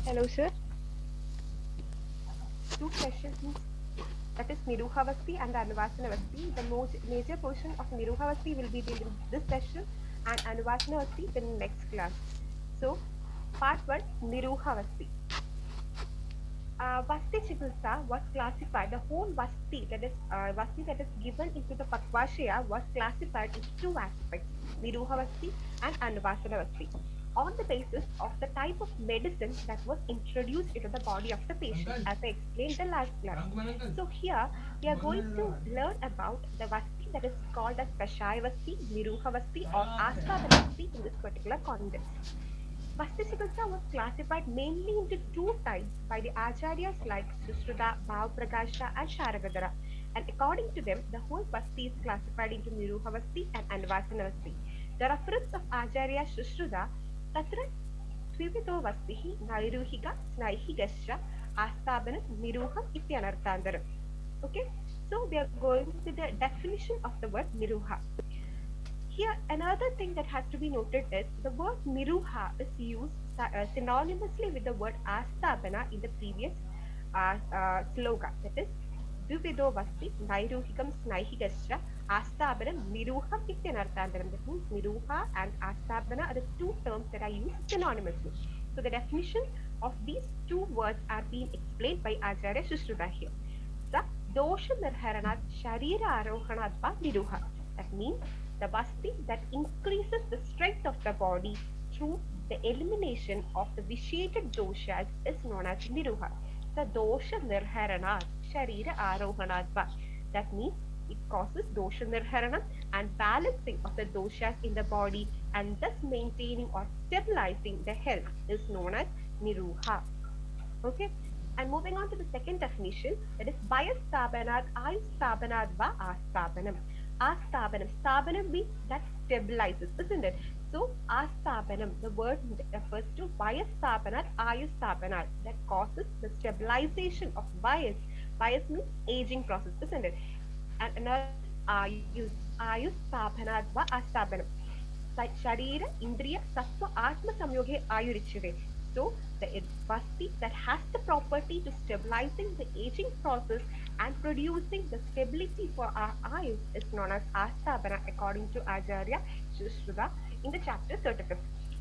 Hello, sir. Two sessions, that is Niruhavasti and Anuvasanavasti. The major portion of Niruhavasti will be dealt in this session and Anuvasanavasti in next class. So, part 1, Niruhavasti. Vasti Chikitsa was classified, the whole Vasti that is given into the Pakvashaya was classified into two aspects, Niruhavasti and Anuvasanavasti, on the basis of the type of medicine that was introduced into the body of the patient, as I explained the last class. So here we are going to learn about the Vasti that is called as Kashaya Vasti, Niruhavasti or Astadana Vasti in this particular context. Vasti Chikitsa was classified mainly into two types by the acharyas like Sushruta, Bhavaprakasha and Sharagadara. And according to them, the whole Vasti is classified into Niruhavasti and Anvasanavasti. The reference of Acharya Sushruta, Tatra Tvivito Vastihi, Nairuhika, Snaihigasha, Astabanam, Niruham, Ityanarthandaram. Okay, so we are going with the definition of the word Niruha. Here, another thing that has to be noted is the word Niruha is used synonymously with the word Astapana in the previous sloka. That is, Dvivido Vasti, Nairuhikam Snaihigascha, Astapanam, Niruham Ityanarthandaram. That means Niruha and Astapana are the two terms that are used synonymously. So the definition of these two words are being explained by Acharya Sushruta here. The Dosha Nirharanat Sharira Arohanat Niruha. That means the Vasti that increases the strength of the body through the elimination of the vitiated doshas is known as Niruha. The Dosha Nirharanat Sharira Arohanatva. That means it causes dosha nirharanam and balancing of the doshas in the body and thus maintaining or stabilizing the health is known as Niruha. Okay. And moving on to the second definition, that is Bayasthabanat, Ayusthabanat va Asthabanam. Asthabanam. Sthabanam means that stabilizes, isn't it? So Asthabanam, the word refers to Bayasthabanat, Ayusthabanat, that causes the stabilization of bias. Bias means aging process, isn't it? And another is Ayusthabhanat va Asthabanam. Sharira, Indriya, Sattva, Atma Samyoge Ayurichyave. So, the Vasti that has the property to stabilizing the aging process and producing the stability for our eyes is known as Asthabana according to Acharya Sushruta in the chapter 35th.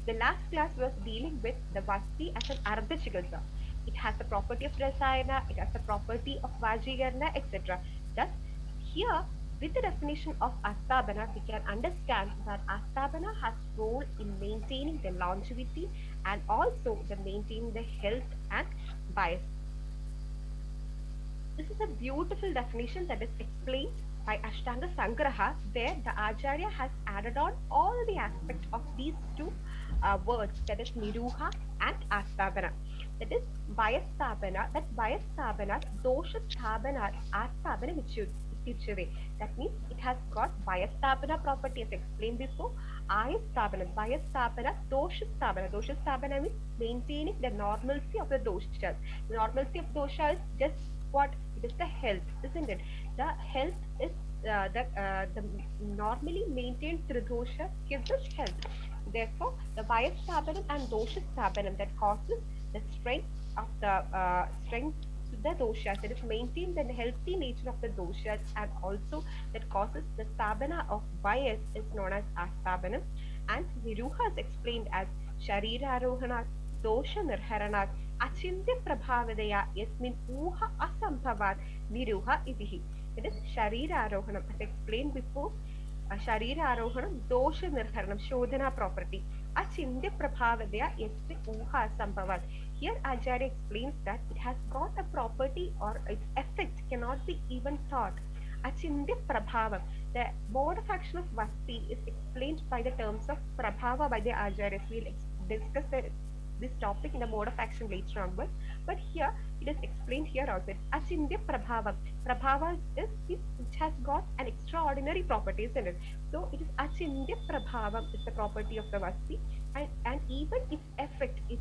The last class was dealing with the Vasti as an Ardha Chikitsa. It has the property of Rasayana, it has the property of Vajigarna, etc. Thus, here with the definition of Astabana, we can understand that Astabana has role in maintaining the longevity and also the maintaining the health and bias. This is a beautiful definition that is explained by Ashtanga Sangraha, where the Acharya has added on all the aspects of these two words, that is Niruha and Astabana. That is Vayastabana, that Vayastabana, Dosha Stabana, Astabana Vichave. That means it has got Vayastabana property as explained before. Ayastabana, Vayastabana, Dosha Stabana. Dosha Stabana means maintaining the normalcy of the doshas. The normalcy of dosha is just what? It is the health, isn't it? The health is the normally maintained Tridosha gives us health. Therefore, the Vayastabhanam and Dosha Stabhanam that causes the strength of the doshas, that is maintain the healthy nature of the doshas and also that causes the stabana of bias is known as Astabhanam, and Niruha is explained as Sharira Arohanat, Dosha Nirharanat, Achintya Prabhavadaya Yasmin Uha Asambhavat Niruha Idihi. It is Sharira Arohanam. As explained before, Sharira Arohanam, Dosha Nirharanam, Shodhana property. Achintya Prabhavadaya Yasmin Uha Asambhavat. Here Acharya explains that it has got a property or its effect cannot be even thought. Achintya Prabhavam. The mode of action of Vasti is explained by the terms of Prabhava by the Acharyas. We'll discuss this topic in the mode of action later onwards. But here it is explained here also. Achintya Prabhava. Prabhava is which has got an extraordinary properties in it. So it is Achintya Prabhavam is the property of the Vasti, and even its effect, its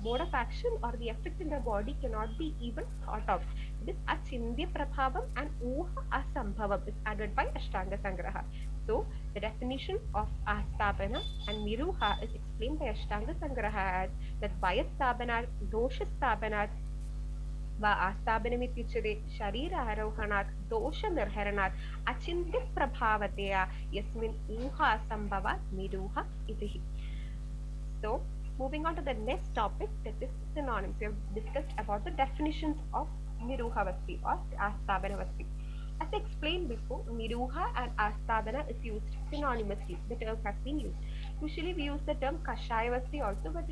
mode of action or the effect in the body cannot be even thought of. It is Achintya Prabhavam and Uha Asambhavam is added by Ashtanga Sangraha. So, the definition of Astabana and Miruha is explained by Ashtanga Sangraha as that Vayastabana, Doshastabana, वा आस्ताबनमित्युच्यते शरीरारोहणात् दोषनिर्हरणात् अचिन्त्यप्रभावतया यस्मिन् ऊहासम्भवात् निरूह इति. So, moving on to the next topic, that is synonyms. We have discussed about the definitions of Niruhavasti or Astabhanavasti. As I explained before, Niruha and Astabhana is used synonymously. The terms have been used. Usually we use the term Kashayavasti also, but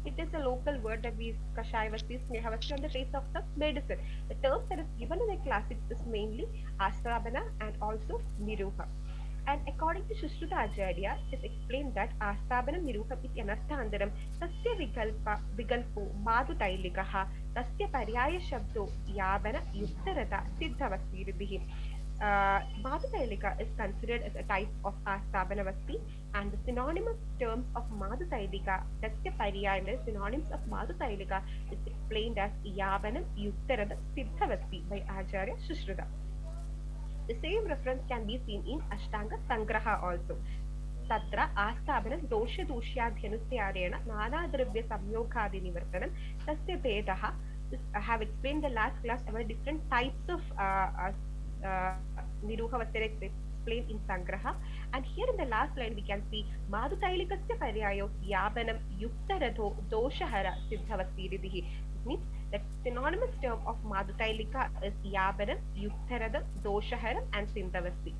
it is a local word that we use Kashayavasti, Snehavasti on the base of the medicine. The terms that is given in the classics is mainly Astabhana and also Niruha. And according to Sushruta Acharya, it is explained that Astabanam Niruham is anarthandaram tasya vigalpo madhu tailikaha tasya paryaya shabdo yavana yuktarata siddhavasti. Madhu tailika is considered as a type of Astabanavasti, and the synonymous terms of Madhu tailika, tasya paryaya, and the synonyms of Madhu tailika is explained as yavanam yuktarata siddhavasti by Acharya Sushruta. The same reference can be seen in Ashtanga Sangraha also. Tatra Astabana Dosha Dushyadhyanusyareena Nanadravya Samyogadi Tasya Vedaha. I have explained the last class about different types of Niruhavastara explained in Sangraha. And here in the last line we can see Madhu Tailikasya Paryayo Yabanam Yuktaradho Doshahara Siddhavasti. Means the synonymous term of Madhutailika is Yabanam, Yuktaradam, Doshaharam and Sindhavasti.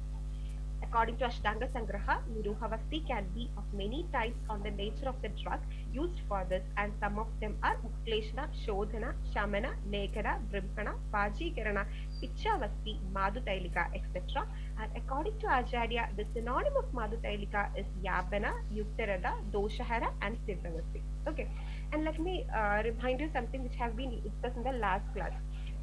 According to Ashtanga Sangraha, Niruhavasti can be of many types on the nature of the drug used for this, and some of them are Ukleshana, Shodhana, Shamana, Lekana, Brimhana, Vajikarana, Pichavasti, Madhutailika, etc. And according to Acharya, the synonym of Madhutailika is Yabana, Yuktarada, Doshahara and Siddhavasti. Okay. And let me remind you something which have been discussed in the last class.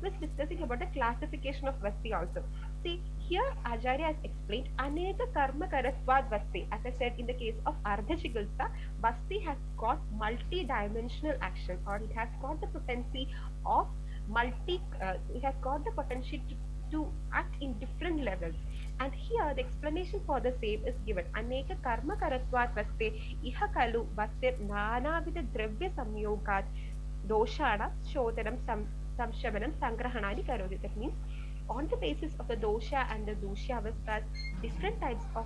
We was discussing about the classification of Vasti also. See, here Acharya has explained Aneka Karma Karaswad Vasti. As I said in the case of Ardha Chikitsa, Vasti has got multi-dimensional action, or it has got the potency of it has got the potential to act in different levels. And here the explanation for the same is given. Aneka karma karatvat vaste iha kalu vaste nanavida dravya samyogat doshana shodanam samshavanam sangrahanani karodi. That means on the basis of the dosha and the dusha avasthas, different types of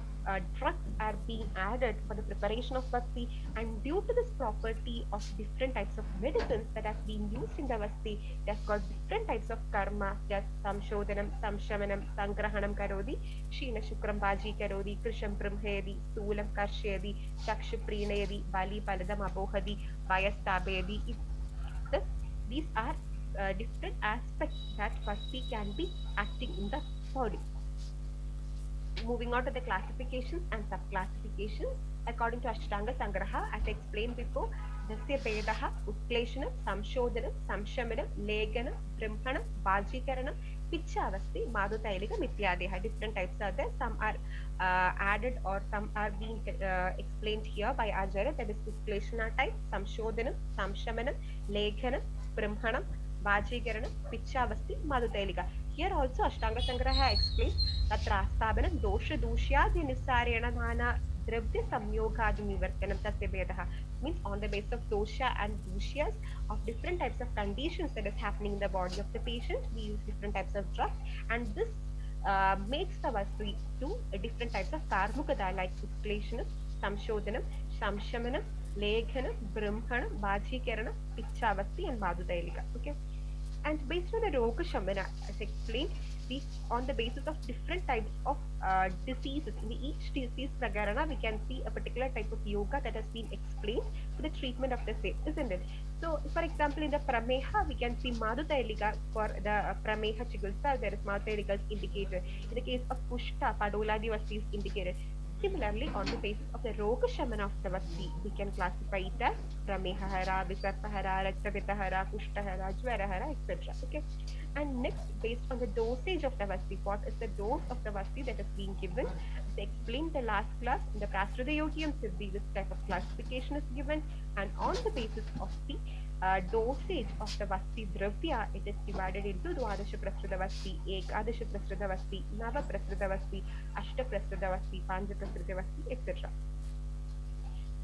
drugs are being added for the preparation of vasti, and due to this property of different types of medicines that have been used in the vasti, it has got different types of karma, just samshodanam, samshavanam, sangrahanam karodi, shina shukram baji karodi, krisham brahmedi, stulam karshedi, chakshu prinayadi, bali paladam abohadi, vayastabedi. These are different aspects that Vasti can be acting in the body. Moving on to the classifications and subclassifications. According to Ashtanga Sangraha, as I explained before, Dasya Vedaha, Utkleshanam, Samshodanam, Samshamanam, Leganam, Brimhanam, Vajikaranam, Pichavasti, Madhutailika, Mityadeha. Different types are there. Some are added or some are being explained here by Acharya. That is Utkleshana type, Samshodanam, Samshamanam, Leganam, Brimhanam, Vajikaranam, Pichavasti, Madhutailika. Here also Ashtanga Sangraha explains that Rastabanam Dosha Dushyadhi Nisarena Dhana Dravya Samyogadi Nivartanam Tasya Vedaha. Means on the basis of dosha and dushyas of different types of conditions that is happening in the body of the patient, we use different types of drugs, and this makes the vasti to different types of karmukada like Utkleshanam, Samshodanam, Samshamanam, Leghanam, Brahmanam, Vajikaranam, Pichavasti and Madhudailika. Okay. And based on the Roga Shamana, as explained, on the basis of different types of diseases, in each disease prakarana, we can see a particular type of yoga that has been explained for the treatment of the same, isn't it? So, for example, in the Prameha, we can see Madhutailika for the Prameha Chikitsa, there is Madhutailika indicated. In the case of Pushta, Padoladi Vasti is indicated. Similarly, on the basis of the Roga Shamana of the Vasti, we can classify it as Pramehahara, Visarpahara, Raktapitahara, Kushtahara, Jwarahara, etc. Okay. And next, based on the dosage of the Vasti, what is the dose of the Vasti that is being given? As I explained in the last class, in the Prashrita Yogi and Siddhi, this type of classification is given, and on the basis of the dosage of the Vasti Dravya, it is divided into Dwadasha Prasruta Vasti, Ekadasha Prasruta Vasti, Nava Prasruta Vasti, Ashta Prasruta Vasti, Panja Prasruta Vasti, etc.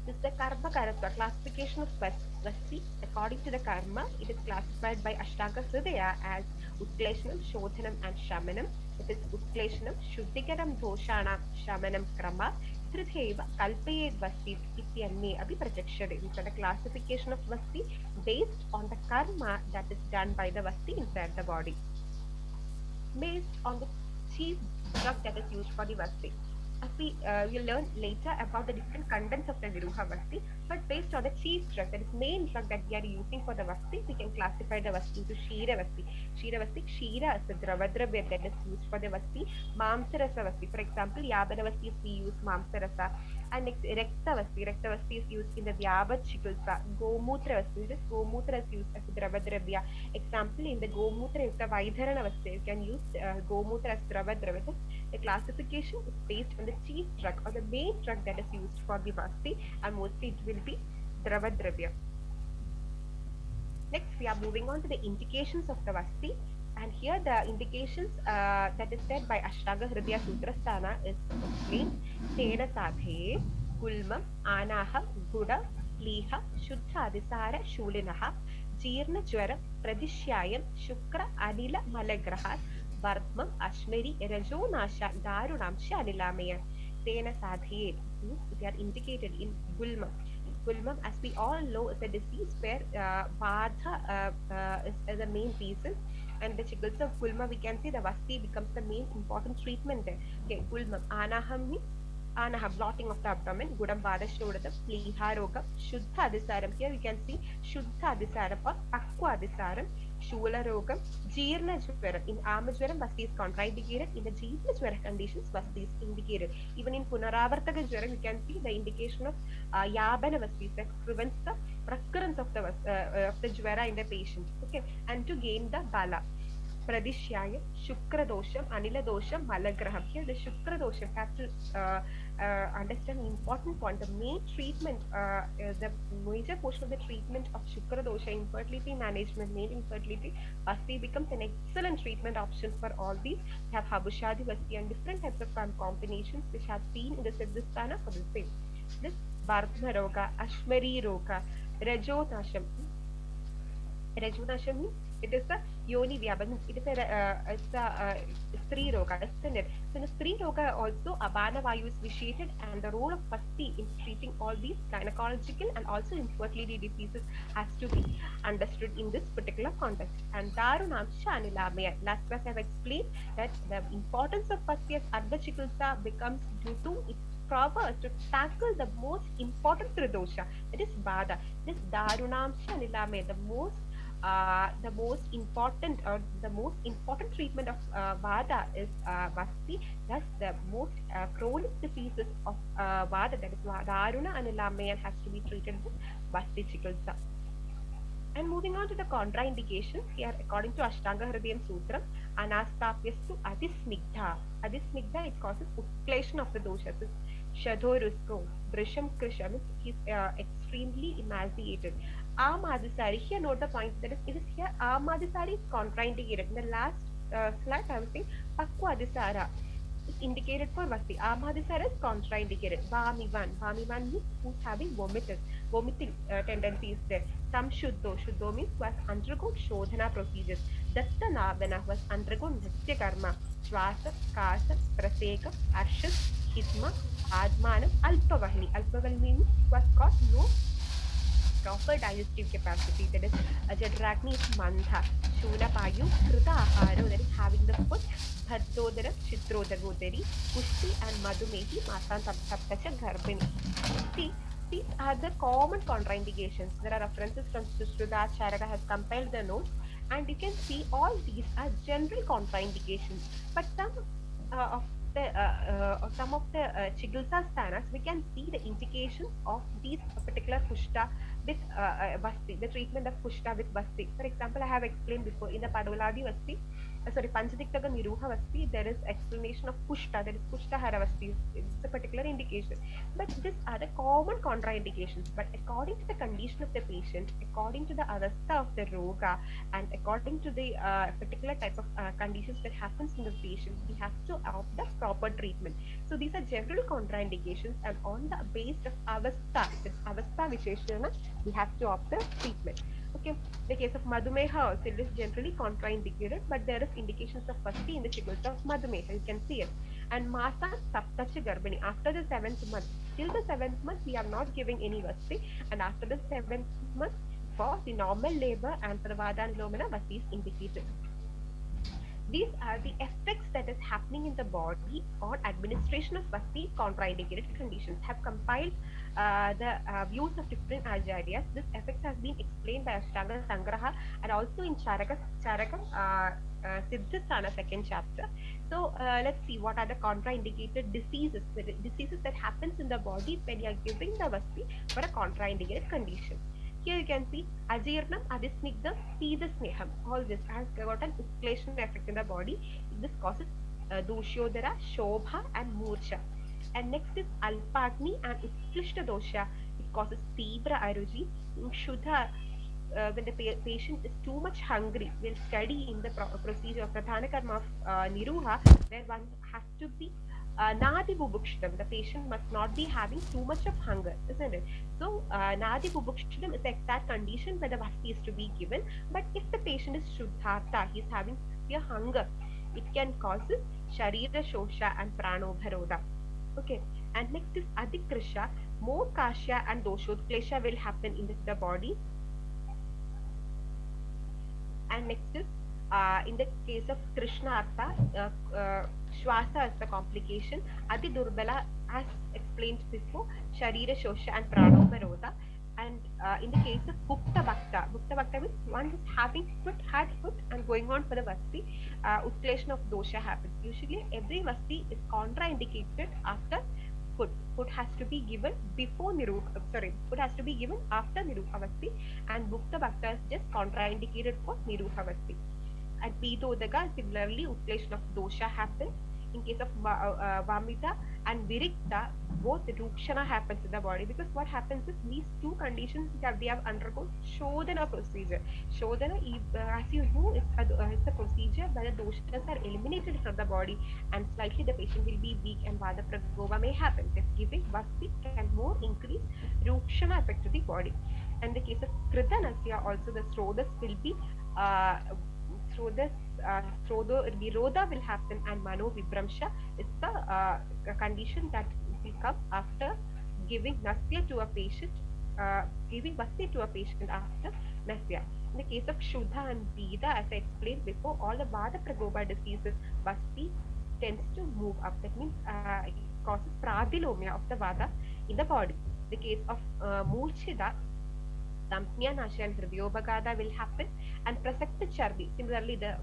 This is the Karma Karatva classification of Vasti. According to the Karma, it is classified by Ashtanga Hridaya as Utkleshanam, Shodhanam, and Shamanam. It is Utkleshanam, Shuddhikaram, Doshanam, Shamanam, Krama, Hridheva, Kalpayed Vasti, Ityanye, Abhi Prajakshade. These are the classification of Vasti based on the Karma that is done by the Vasti inside the body. Based on the chief drug that is used for the Vasti. As we will learn later about the different contents of the Viruha Vasti, but based on the chief drug, that is main drug that we are using for the Vasti, we can classify the Vasti into Shira Vasti. Shira Vasti, Shira is the Dravadrabya that is used for the Vasti. Mamsarasa Vasti, for example, Yabana Vasti we use Mamsarasa. And next, Rekta Vasti. Rekta Vasti is used in the Vyabat Chikulsa. Gomutra Vasti, this Gomutra is used as a Dravadrabya. Example, in the Gomutra Yukta Vaidharana Vasti, you can use Gomutra as Dravadrabya. The classification is based on the chief drug or the main drug that is used for the Vasti, and mostly it will be Dravadravya. Next, we are moving on to the indications of the Vasti. And here the indications that is said by Ashtanga Hridaya Sutrasthana is explained. Tena Sadhe, Gulmam, Anaha, Guda, Liha, Shuddha Adisara, Shulinaha, Jeerna Jwara, Pradishyayam, Shukra, Anila, Malagraha, Vardmam, Ashmeri, Rajo Nasha, Darunamsha, Anilamaya. Tena Sadhe, they are indicated in Gulmam. Gulmam, as we all know, is a disease where Vata is the main reason. And the chikitsa of Gulma, we can see the Vasti becomes the main important treatment there. Okay, Gulmam. Anaham means Anaha, blotting of the abdomen. Gudam Vada Shodadam, Liha Rogam, Shuddha Adisaram. Here we can see Shuddha Adisaram or Pakwa Adisaram, Shula Rogam, Jeerna Jwara. In Amajwaram, Vasti is contraindicated. In the Jeerna Jwara conditions, Vasti is indicated. Even in Punaravartaka Jwara, we can see the indication of Yabana Vasti that prevents the recurrence of the Jwara in the patient. Okay, and to gain the Bala. Pradishyaya, Shukra Dosham, Anila Dosham, Malagraham. Here the Shukra Dosham have to understand an important point. The main treatment, the major portion of the treatment of Shukra Dosha, infertility management, male infertility, Vasti becomes an excellent treatment option for all these. We have Habushadi Vasti and different types of combinations which have seen in the Siddhasthana for the same. This Vardhma Roga, Ashmari Roga, Rajonasham. Rajonasham means it is the Yoni Vyabhan. It is a Stri Roga, isn't it? So in the Stri Roga also Abana Vayu is vitiated, and the role of Vasti in treating all these gynecological and also infertility diseases has to be understood in this particular context. And Darunamsha Anilamaya. Last class I have explained that the importance of Vasti as Ardha Chikulsa becomes due to its proper to tackle the most important tridosha, that is Vada. This Darunamsha Anilamaya, the most important treatment of Vada is Vasti. Thus, the most chronic diseases of Vada, that is Daruna and Anilamaya, has to be treated with Vasti Chikalsa. And moving on to the contraindications, here according to Ashtanga Hridayam Sutram, Anastapyastu Adismigdha. Adismigdha, it causes utkleshon of the doshas. Shadorusko, Brisham Krisham, is extremely emaciated. Amadisari, here note the point that it is here Amadisari is contraindicated. In the last slide, I was saying Pakwa Adisara is indicated for Vasti. Amadisara is contraindicated. Vamivan means who's having vomiting tendencies there. Some Shuddho means who has undergone Shodhana procedures. Datta Nabana was undergone Nitya Karma. Swasa, Kasa, Praseka, Arshas, Hitma, Admanam, Alpavahini means who has got no proper digestive capacity, that is Jadragni is Mantha, Shunapayu, Krita Ahara, that is having the foot, Bhaddodara, Chitrodagotari, Pushti and Madhumehi, Masan Saptacha Garbini. See, these are the common contraindications. There are references from Sushruta Charaka has compiled the notes, and you can see all these are general contraindications. But some of the Chigilsa sthanas, we can see the indications of these particular Pushta with Vasti, the treatment of Kushta with Vasti. For example, I have explained before in the Padoladi Vasti, Panchadiktaka Niruha Vasti, there is explanation of Kushta, that is Kushta Haravasti. It's a particular indication. But these are the common contraindications. But according to the condition of the patient, according to the avastha of the roga, and according to the particular type of conditions that happens in the patient, we have to opt the proper treatment. So these are general contraindications, and on the base of avastha, that's avastha visheshana, we have to opt the treatment. Okay, the case of Madhumeha also, it is generally contraindicated, but there is indications of Vasti in the chigulsa of Madhumeha. You can see it. And Masa Saptacha Garbhani, after the seventh month, till the seventh month, we are not giving any Vasti, and after the seventh month, for the normal labor and for the Vada and Lomana, Vasti is indicated. These are the effects that is happening in the body on administration of Vasti contraindicated conditions. Have compiled the views of different acharyas. This effects has been explained by Ashtanga Sangraha and also in Charakam Siddhasthana second chapter. So let's see what are the contraindicated diseases, the diseases that happens in the body when you are giving the Vasti for a contraindicated condition. Here you can see Ajirnam, Adisnigdam, Pidasneham. All this has got an utlation effect in the body. This causes Doshodara, Shobha, and Murcha. And next is Alpagni and Utklishta Dosha. It causes Tibra Aruji. Shuddha, when the patient is too much hungry, we'll study in the procedure of Pradhana Karma of Niruha, where one has to be Nadi Bubukshidam. The patient must not be having too much of hunger, isn't it? So, Nadi Bubukshidam is the exact condition where the Vasti is to be given. But if the patient is Shuddhartha, he is having severe hunger, it can cause Sharira Shosha and Pranobharoda. Okay, and next is Adikrisha, more Kashya and Doshodklesha will happen in the body. And next is in the case of Krishnartha, Shwasa is the complication. Adi Durbala, as explained before, Sharira Shosha and Pranoparoda. And in the case of Bhukta Bhakta means one who's had foot and going on for the Vasti, Utkleshana of dosha happens. Usually every Vasti is contraindicated after food. Food has to be given before food has to be given after Nirupavasti, and Bhukta Bhakta is just contraindicated for Nirupavasti. At Pidodaka, similarly, Utleshana of dosha happens. In case of Vamita and Virikta, both Rukshana happens in the body, because what happens is these two conditions that they have undergone Shodhana procedure. Shodhana, as you know, it's a procedure where the doshas are eliminated from the body, and slightly the patient will be weak and Vada Pragova may happen. This giving Vasti can more increase Rukshana effect to the body. And the case of Kritanasya, also the Srodhas will be through this Viroda will happen, and Mano Vibramsha is the condition that will come after giving Nasya to a patient, giving Vasti to a patient after Nasya. In the case of Shuddha and Veda, as I explained before, all the Vada Pragoba diseases, Vasti tends to move up. That means it causes pradilomia of the Vada in the body. The case of Murchida, Dampnya Nasha and Hridyobagada will happen, and Prasakta Charbi. Similarly, the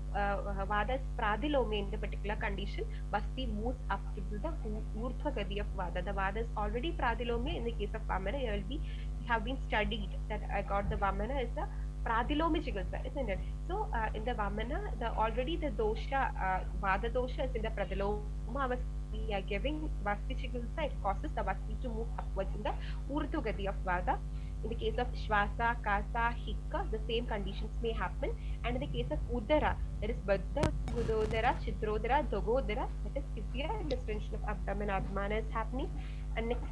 Vada's Pradilome in the particular condition, Vasti moves up to the Urdhva Gadi of Vada. The Vada is already Pradilome. In the case of Vamana, you have been studied that I got the Vamana is a Pradilome Chigulsa, isn't it? So, in the Vamana, already the dosha, Vada dosha is in the Pradiloma. We are giving Vasti Chigulsa, it causes the Vasti to move upwards in the Urdhva Gadi of Vada. In the case of Shwasa, Kasa, Hikka, the same conditions may happen. And in the case of Udara, that is Baddha, Gudodara, Chitrodara, Dogodara, that is severe distension of abdomen, Admana is happening. And next,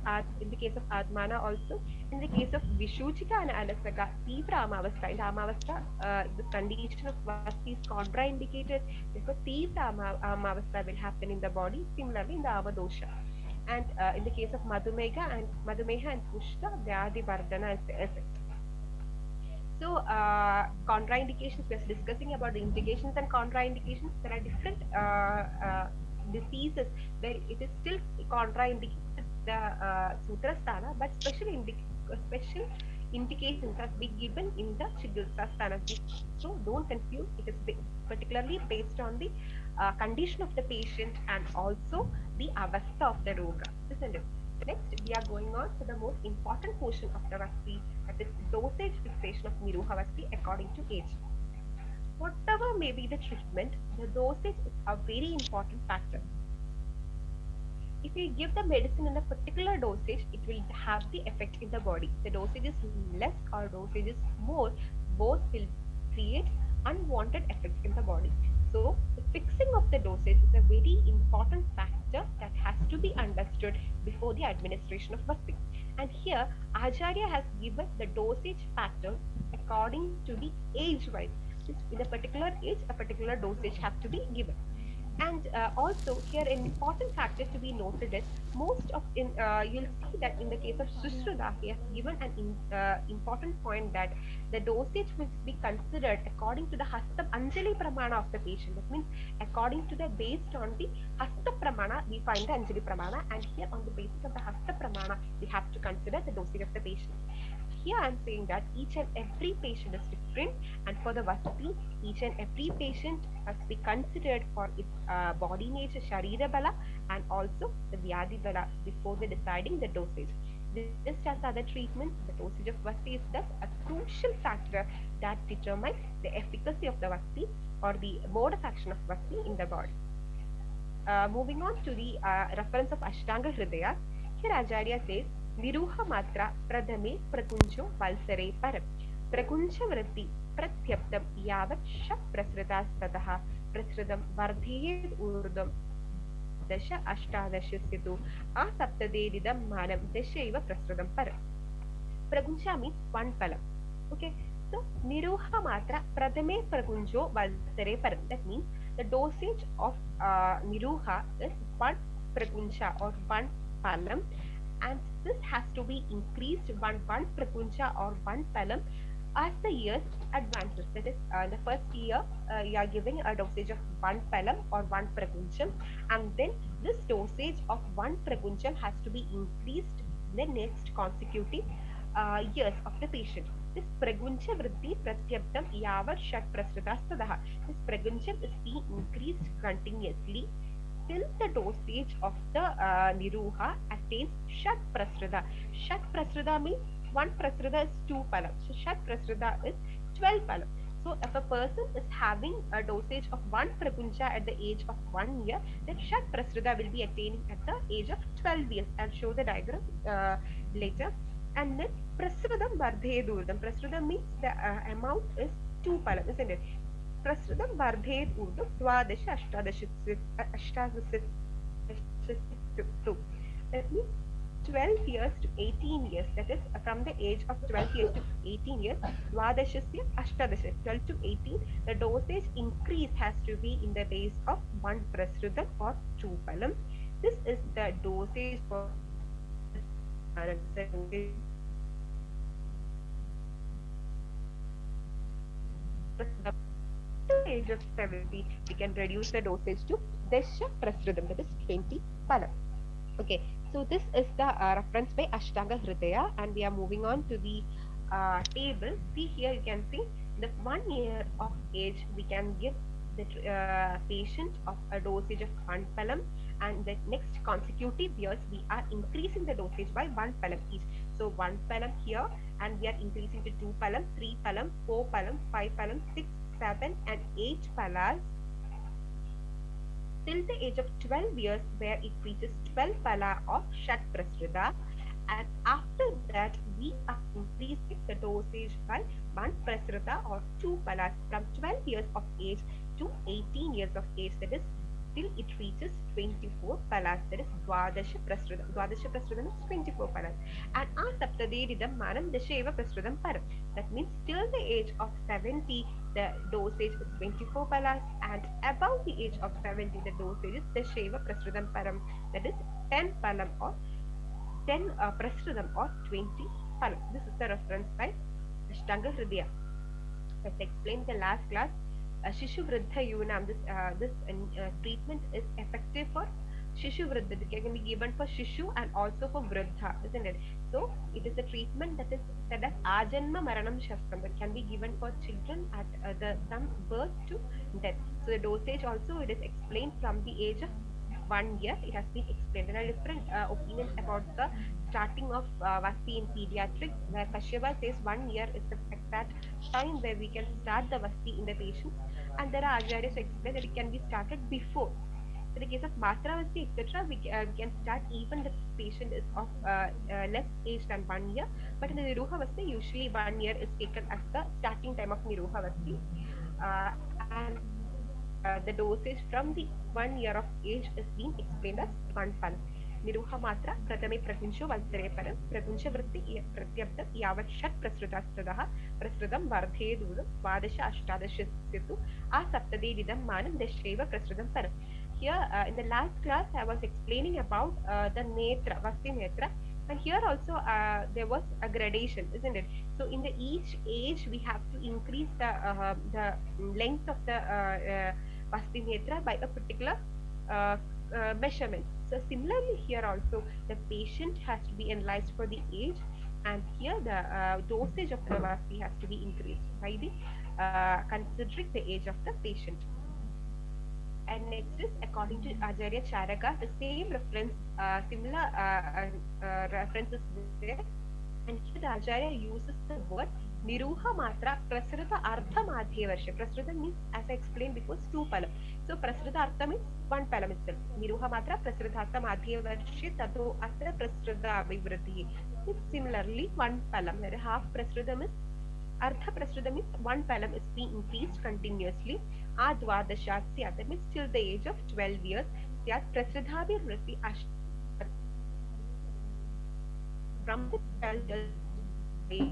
in the case of Admana also, in the case of Vishuchika and Alasaga, Tibra Amavasta, in the Amavasta, the condition of Vasti is contraindicated, because Tibra Amavasta will happen in the body, similarly in the Avadosha. And in the case of Madhumeha and Pushta, Vyadi Vardhana is the effect. So, contraindications, we're discussing about the indications and contraindications. There are different diseases where it is still contraindicated the Sutrasthana, but special indications have been given in the Chigilsa Sthana. So, don't confuse, it is particularly based on the condition of the patient and also the avastha of the roga, isn't it? Next, we are going on to the most important portion of the Vasti, that is dosage fixation of Niruha Vasti according to age. Whatever may be the treatment, the dosage is a very important factor. If we give the medicine in a particular dosage, it will have the effect in the body. The dosage is less or dosage is more, both will create unwanted effects in the body. So, the fixing of the dosage is a very important factor that has to be understood before the administration of Vasti. And here, Acharya has given the dosage pattern according to the age wise. In a particular age, a particular dosage has to be given. And also here an important factor to be noted is most of in you'll see that in the case of Sushruta, he has given an important point that the dosage must be considered according to the Hasta Anjali Pramana of the patient. That means according to the based on the Hasta Pramana, we find the Anjali Pramana, and here on the basis of the Hasta Pramana, we have to consider the dosage of the patient. Here I'm saying that each and every patient is different, and for the Vasti, each and every patient must be considered for its body nature, Sharira Bala, and also the Vyadi Bala before the deciding the dosage. Just as other treatments, the dosage of Vasti is thus a crucial factor that determines the efficacy of the Vasti or the mode of action of Vasti in the body. Moving on to the reference of Ashtanga Hridaya, here Acharya says, Viruha Matra Pradhame Prakunjo Valsare Param. Prakunja Vritti Pratyaptam Yavat Shak Prasritas Tataha Prasridam Vardhiyed Urdam Dasha Ashtadashyasitu Asaptaderidam Manam Dashaiva Prasridam Param. Pragunja means one palam. Okay, so Niruha Matra Pradhame Pragunjo Valsare Param. That means the dosage of Niruha is one Pragunja or one palam, and this has to be increased one Pragunja or one palam as the years advances. That is, in the first year, you are giving a dosage of one palam or one pragunjam, and then this dosage of one pragunjam has to be increased in the next consecutive years of the patient. This pragunja vritti pratyaptam yavat shat prasritastadaha. This pragunjam is being increased continuously till the dosage of the niruha attains shat prasrida. Shat prasrida means one prasrida is 2 palam. So shat prasrida is 12 palam. So if a person is having a dosage of one pragunja at the age of 1 year, then shat prasrida will be attaining at the age of 12 years. I'll show the diagram later. And then prasridam vardhe durdam. Prasridam means the amount is 2 palam, isn't it? प्रस्तुतं वर्धेत ऊर्ध्वं द्वादश अष्टादश that means 12 years to 18 years, that is from the age of 12 years to 18 years, dvadashasya ashtadasha, 12 to 18, the dosage increase has to be in the base of 1 prasrutam or 2 palam. This is the dosage for age of 70, we can reduce the dosage to Desha Prasridam, that is 20 palam. Okay, so this is the reference by Ashtanga Hridaya, and we are moving on to the table. See here, you can see the 1 year of age, we can give the patient of a dosage of 1 palam, and the next consecutive years, we are increasing the dosage by 1 palam each. So 1 palam here, and we are increasing to 2 palam, 3 palam, 4 palam, 5 palam, 6, 7 and 8 palas till the age of 12 years, where it reaches 12 pala of Shat Prasrida, and after that we are increasing the dosage by 1 Prasrida or 2 palas from 12 years of age to 18 years of age, that is till it reaches 24 palas, that is Dwadasha Prasrudam. Dwadasha Prasrudam is 24 palas. And Asaptaderidam Manam Dasheva Prasrudam Param. That means till the age of 70, the dosage is 24 palas, and above the age of 70, the dosage is Dasheva Prasrudam Param. That is 10 palam or 10 Prasrudam or 20 palam. This is the reference by Ashtanga Hridaya. As explained in the last class, Shishu Vriddha Yunam, this treatment is effective for Shishu Vriddha. It can be given for Shishu and also for Vriddha, isn't it? So it is a treatment that is said as Ajanma Maranam Shastram, that can be given for children at from birth to death. So the dosage also, it is explained from the age of 1 year. It has been explained. There are different opinions about the starting of Vasti in pediatrics, where Kashyapa says 1 year is the exact time where we can start the Vasti in the patient, and there are Acharyas who explain that it can be started before. In the case of Matravasti, etc., we can start even the patient is of less age than 1 year. But in the Niruhavasti, usually 1 year is taken as the starting time of Niruhavasti. And the dosage from the 1 year of age is being explained as one pal. Niruha matra pratame prakuncho valsare param prakuncha vritti pratyabdam yavat shat prasrudastadaha prasrudam vardhedudam svadasha ashtadashyatu asaptade vidam manam dashaiva prasrudam param. Here in the last class I was explaining about the netra, vasti netra, and here also there was a gradation, isn't it? So in the each age we have to increase the length of the vasti netra by a particular uh, measurement. So similarly here also the patient has to be analyzed for the age, and here the dosage of the vasti has to be increased by the considering the age of the patient. And next is according to Acharya Charaka, the same reference, similar references there. And here the Acharya uses the word Niruha Matra Prasrita Artha Madhyevarsha. Prasrita means, as I explained before, two palam. So Prasrita Artha means one palam itself. Niruha Matra Prasrita Artha Madhyevarsha Tato Atra Prasrita Abhivriddhi. It's similarly one palam. Where half Prasrita means Artha Prasrita means one palam is being increased continuously. Advadashat Syat, that means till the age of 12 years. Syat Prasridhabir Vriti from the 12 years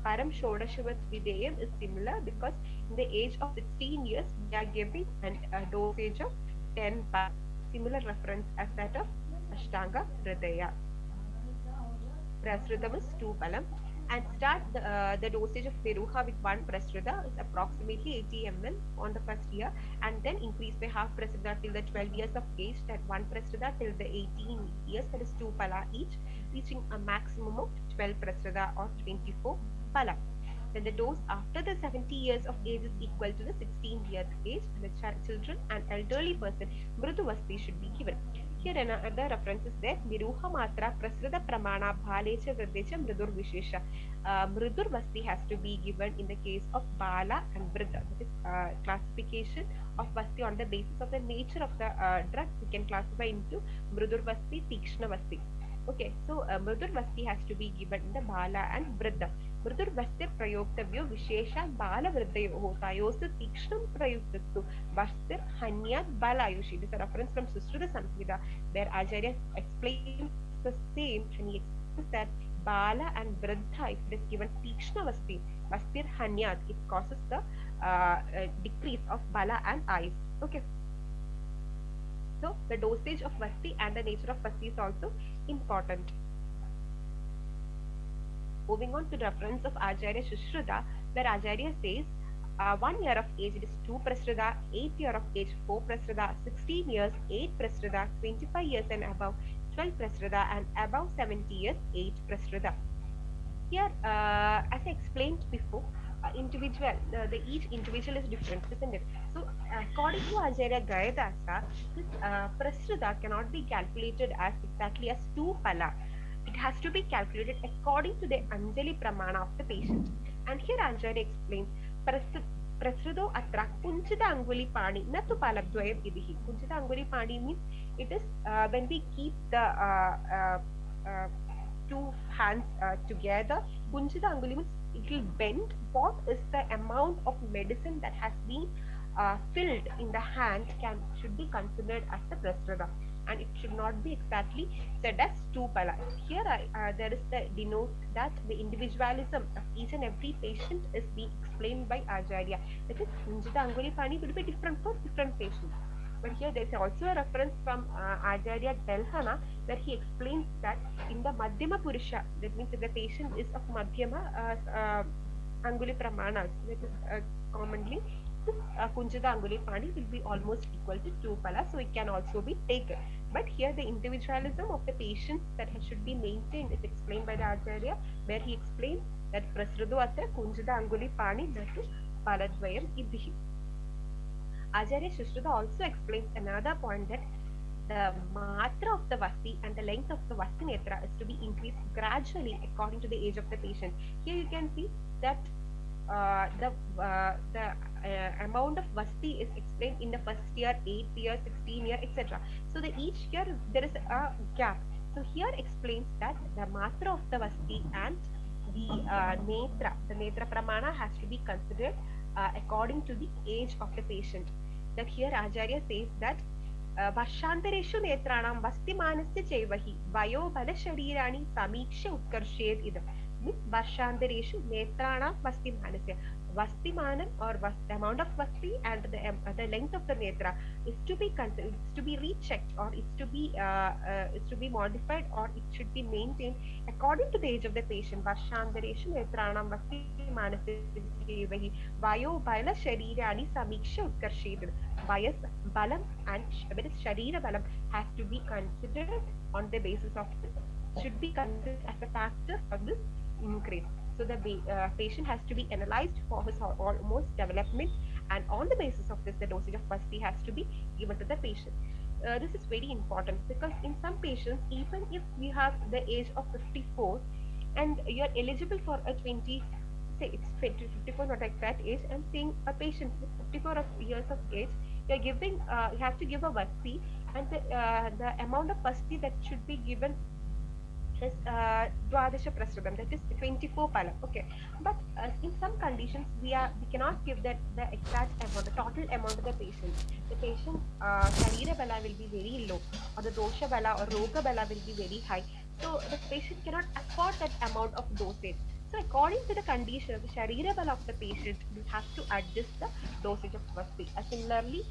Param Shodashavat Videyam is similar because in the age of 16 years we are giving a dosage of 10 param. Similar reference as that of Ashtanga Hridaya. Prasrita is 2 palam, and start the dosage of Niruha with 1 prasrita is approximately 80 ml on the first year, and then increase by half prasrita till the 12 years of age, that 1 prasrita till the 18 years, that is 2 pala each, reaching a maximum of 12 prasrita or 24 pala. Then the dose after the 70 years of age is equal to the 16th age, and the children and elderly person Mriduvasti should be given. Here another reference is there. Niruha Matra Prasrita Pramana Bhalecha Vradecha Mridur Vishesha. Mridur Vasti has to be given in the case of Bala and Vridha. That is classification of Vasti on the basis of the nature of the drug. We can classify into Mridur Vasti, Tikshna Vasti. Okay, so Mridur Vasti has to be given in the Bala and Vridha. मृदुर वस्ते प्रयोक्तव्यो विशेषात् बालवृद्धयोः तयोस्तु तीक्ष्णं प्रयुक्तस्तु वस्तिर हन्यात् बालायुषि. It is a reference from Susruta Samhita where Acharya explains the same, and he explains that Bala and Vriddha, if it is given Tikshna Vasti, Vastir Hanyat, it causes the decrease of Bala and eyes. Okay. So the dosage of Vasti and the nature of Vasti is also important. Moving on to the reference of Acharya Sushruta, where Acharya says 1 year of age it is 2 prasrita, 8 year of age 4 prasrita, 16 years 8 prasrita, 25 years and above 12 prasrita, and above 70 years 8 prasrita. Here, as I explained before, each individual is different, isn't it? So, according to Acharya Gayadasa, this prasrita cannot be calculated as exactly as 2 pala. It has to be calculated according to the Anjali Pramana of the patient. And here Acharya explains, Prasrido atra Kunchita Anguli Pani, Natu Palabdwayam Idihi. Kunchita Anguli Pani means it is when we keep the two hands together. Kunchita Anguli means it will bend. What is the amount of medicine that has been filled in the hand should be considered as the prasrita, and it should not be exactly said as 2 pala. Here there is the denote that the individualism of each and every patient is being explained by Acharya. That is, Kunjita Anguli Pani will be different for different patients. But here there is also a reference from Acharya Delhana where he explains that in the Madhyama Purusha, that means if the patient is of Madhyama Anguli Pramanas, that is commonly Kunjita Anguli Pani will be almost equal to 2 pala, so it can also be taken. But here the individualism of the patients that should be maintained is explained by the Acharya, where he explains That prasrudo atra kunjita anguli pani natu paladvayam idhi. Acharya Shushruta also explains another point that the matra of the vasti and the length of the vasti netra is to be increased gradually according to the age of the patient. Here you can see that the amount of vasti is explained in the first year, 8th year, 16 year, etc. So the each year there is a gap. So here explains that the matra of the vasti and the netra pramana has to be considered according to the age of the patient. That here Acharya says that वर्षान्तरेषु नेत्राणां वस्तिमानस्य चैव हि वयोबलशरीराणि समीक्ष्य उत्कर्षेत् इदम्. Means Varshantareshu Netrana Vastimanasya. Vastimanam or amount of Vasti and the length of the Netra is to be considered, is to be rechecked, or is to be modified, or it should be maintained according to the age of the patient. Varshantareshu Netranam Vastimanasya Chevahi Vayo Bala Sharirani Samiksha Utkarshet. Bias Balam and Sharira Balam has to be considered on the basis of this, should be considered as a factor for this increase. So the patient has to be analyzed for his almost development, and on the basis of this, the dosage of Vasti has to be given to the patient. This is very important because in some patients, even if you have the age of 54 and you are eligible for a 20, say it's 54, not exact age, I'm saying a patient with 54 years of age, you're giving, you have to give a Vasti, and the amount of Vasti that should be given is Dwadasha Prasrudam, that is 24 pala. Okay, but in some conditions we cannot give that the exact amount, the total amount of the patient. The patient Sharira Bala will be very low, or the Dosha Bala or Roga Bala will be very high. So the patient cannot afford that amount of dosage. So according to the condition of the Sharira Bala of the patient, we have to adjust the dosage of Vasti. Similarly,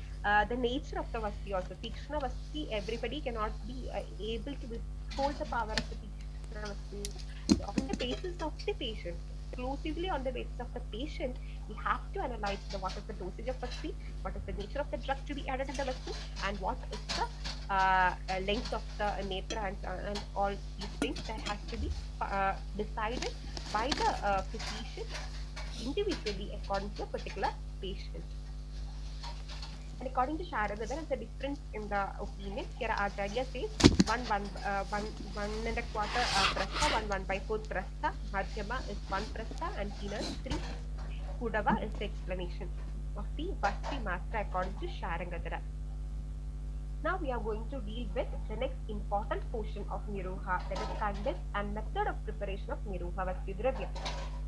the nature of the Vasti also. Tikshna Vasti, everybody cannot be able to withhold the power of the Tikshna Vasti. So on the basis of the patient, exclusively on the basis of the patient, we have to analyze what is the dosage of Vasti, what is the nature of the drug to be added in the Vasti, and what is the length of the netra, and all these things that has to be decided by the physician individually according to a particular patient. And according to Sharada, there is a difference in the opinion. Here Acharya says one and a quarter prastha, 1/4 prastha, Madhyama is 1 prastha, and Hina is 3. Kudava is the explanation of the Vasti Matra according to Sharangadara. Now we are going to deal with the next important portion of Niruha, that is content and method of preparation of Niruha Vasti Dravya.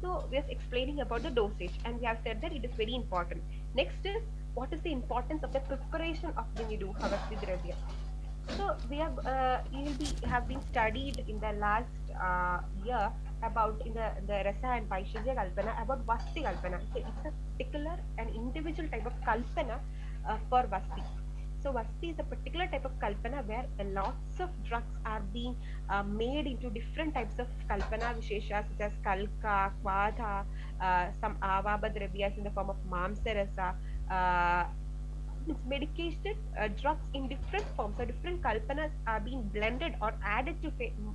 So we are explaining about the dosage, and we have said that it is very important. Next is, what is the importance of the preparation of the Niruha Vasti Dravya? So we have been studied in the last year about in the Rasa and Vaishya Kalpana about Vasti Kalpana. So it's a particular and individual type of Kalpana for Vasti. So Vasti is a particular type of Kalpana where lots of drugs are being made into different types of Kalpana Visheshas such as Kalka, Kvadha, some Avaba Dravyas in the form of Mamsarasa, it's medicated drugs in different forms, so different kalpanas are being blended or added to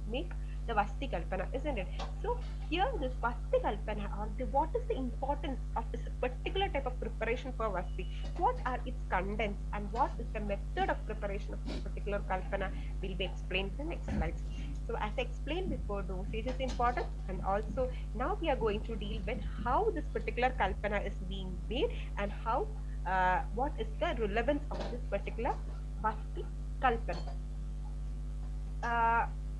make the Vasti Kalpana, isn't it? So here this Vasti Kalpana, or what is the importance of this particular type of preparation for Vasti? What are its contents and what is the method of preparation of this particular Kalpana will be explained in the next slides. So as I explained before, dosage is important, and also now we are going to deal with how this particular Kalpana is being made and how what is the relevance of this particular Vasti Kalpana.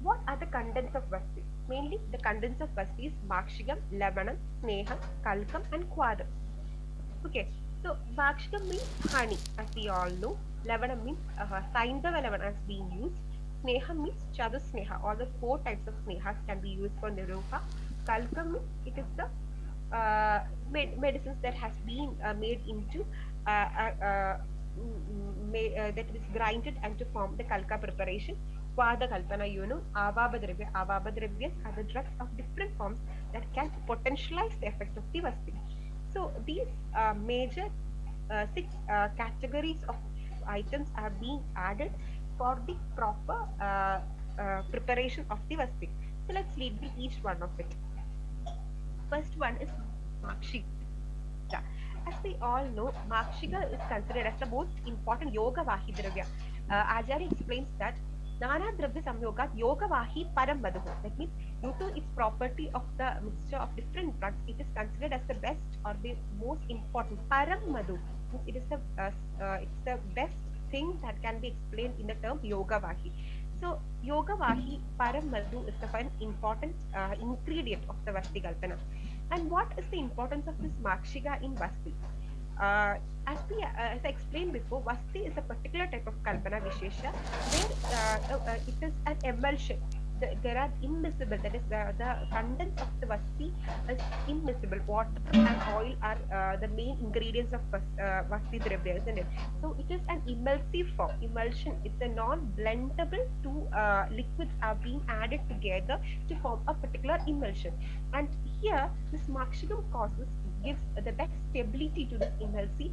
What are the contents of Vasti? Mainly the contents of Vasti is Bhakshikam, Lavanam, Sneham, Kalkam and Kvadam. Okay, so Bhakshikam means honey, as we all know. Lavanam means Saindava Lavan as being used. Sneham means Chadusneha. All the 4 types of Snehas can be used for Niruha. Kalkam means it is the medicines that has been made into that is grinded and to form the kalka preparation. Kvada kalpana, avabadravya. Avabadravya are the drugs of different forms that can potentialize the effect of the Vasti. So these major 6 categories of items are being added for the proper preparation of the Vasti. So let's read each one of it. First one is Makshiga. As we all know, Makshiga is considered as the most important yoga Vahidravya. Acharya explains that Nana Dravya Samyogat Yoga Vahi Param Madhu. That means due to its property of the mixture of different drugs, it is considered as the best or the most important. Param Madhu means it's the best thing that can be explained in the term Yoga Vahi. So Yoga Vahi Param Madhu is the one important ingredient of the Vasti Kalpana. And what is the importance of this Makshiga in Vasti? Uh, as I explained before, Vasti is a particular type of Kalpana Vishesha where it is an emulsion. There are immiscible, that is, the contents of the Vasti is immiscible. Water and oil are the main ingredients of Vasti Dravya, isn't it? So it is an emulsive form, emulsion. It's a non-blendable. Two liquids are being added together to form a particular emulsion. And here, this Makshigam causes gives the best stability to this emulsive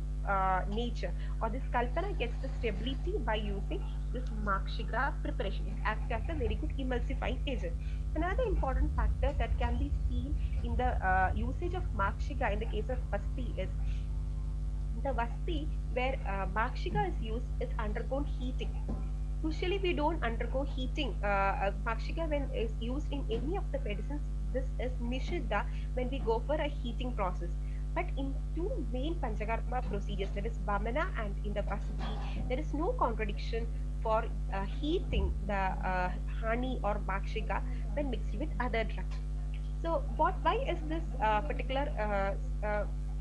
nature, or this kalpana gets the stability by using this Makshiga preparation. It acts as a very good emulsifying agent. Another important factor that can be seen in the usage of Makshiga in the case of Vasti is the Vasti where Makshiga is used is undergone heating. Usually, we don't undergo heating. Makshiga, when is used in any of the medicines, this is Nishidha when we go for a heating process. But in two main Panchakarma procedures, that is Vamana and in the Vasti, there is no contradiction for heating the honey or Makshiga when mixed with other drugs. So, why is this particular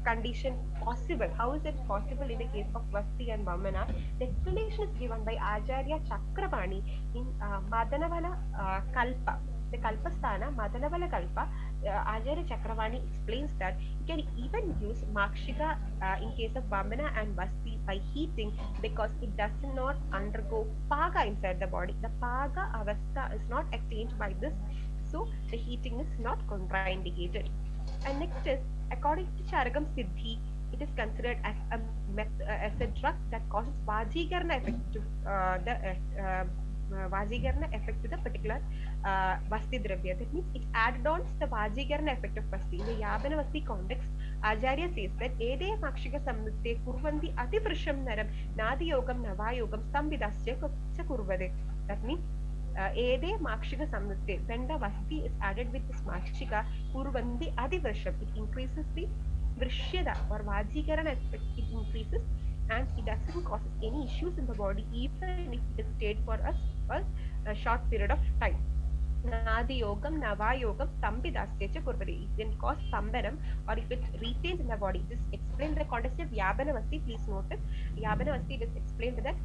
condition possible? How is it possible in the case of Vasti and Vamana? The explanation is given by Acharya Chakrapani in Madanavala Kalpa. The Kalpasthana, Madanavala Kalpa, Acharya Chakrapani explains that you can even use Makshiga in case of Vamana and Vasti by heating because it does not undergo Paga inside the body. The Paga Avastha is not attained by this, so the heating is not contraindicated. And next is, according to Charagam Siddhi, it is considered as a drug that causes Vajikarna effect to Vajikarna effect to the particular Vasti Dravya. That means it added on the Vajikarna effect of Vasti. In the Yabana Vasti context, Acharya says that Ede Makshika Samnute Kurvandi Ativrisham Naram Nadi Yogam Navayogam Samvidasya Kurvade. That means Ede Makshika Samnute, when the Vasti is added with this Makshika, Kurvandi Adivrisham, it increases the Vrishyada or Vajikarana aspect, it increases and it doesn't cause any issues in the body even if it is stayed for a short period of time. Nadi yogam, nava yogam, sambidasya kurvade. It can cause sambaram or if it retains in the body. This explained the context of Yabanavasti. Please note it. Yabanavasti is explained that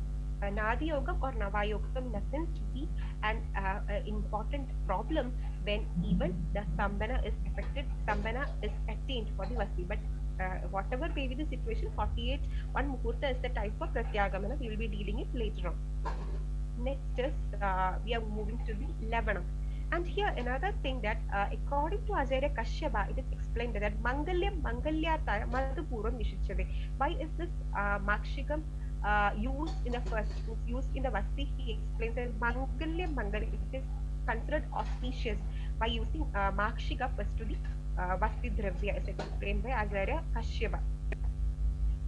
Nadi yogam or nava yogam doesn't be an important problem when even the sambana is affected, sambana is attained for the vasti. But whatever may be the situation, 48 one muhurta is the type of pratyagamana. We will be dealing it later on. Next is we are moving to the Lebanon. And here another thing that according to Acharya Kashyapa, it is explained that Mangalyam Mangalyataya Madhupurvam Nishichave. Why is this Makshikam used in the first, used in the Vasti? He explains that Mangalyam Mangalyam, it is considered auspicious by using Makshika first to the Vasti Dravya, as explained by Acharya Kashyapa.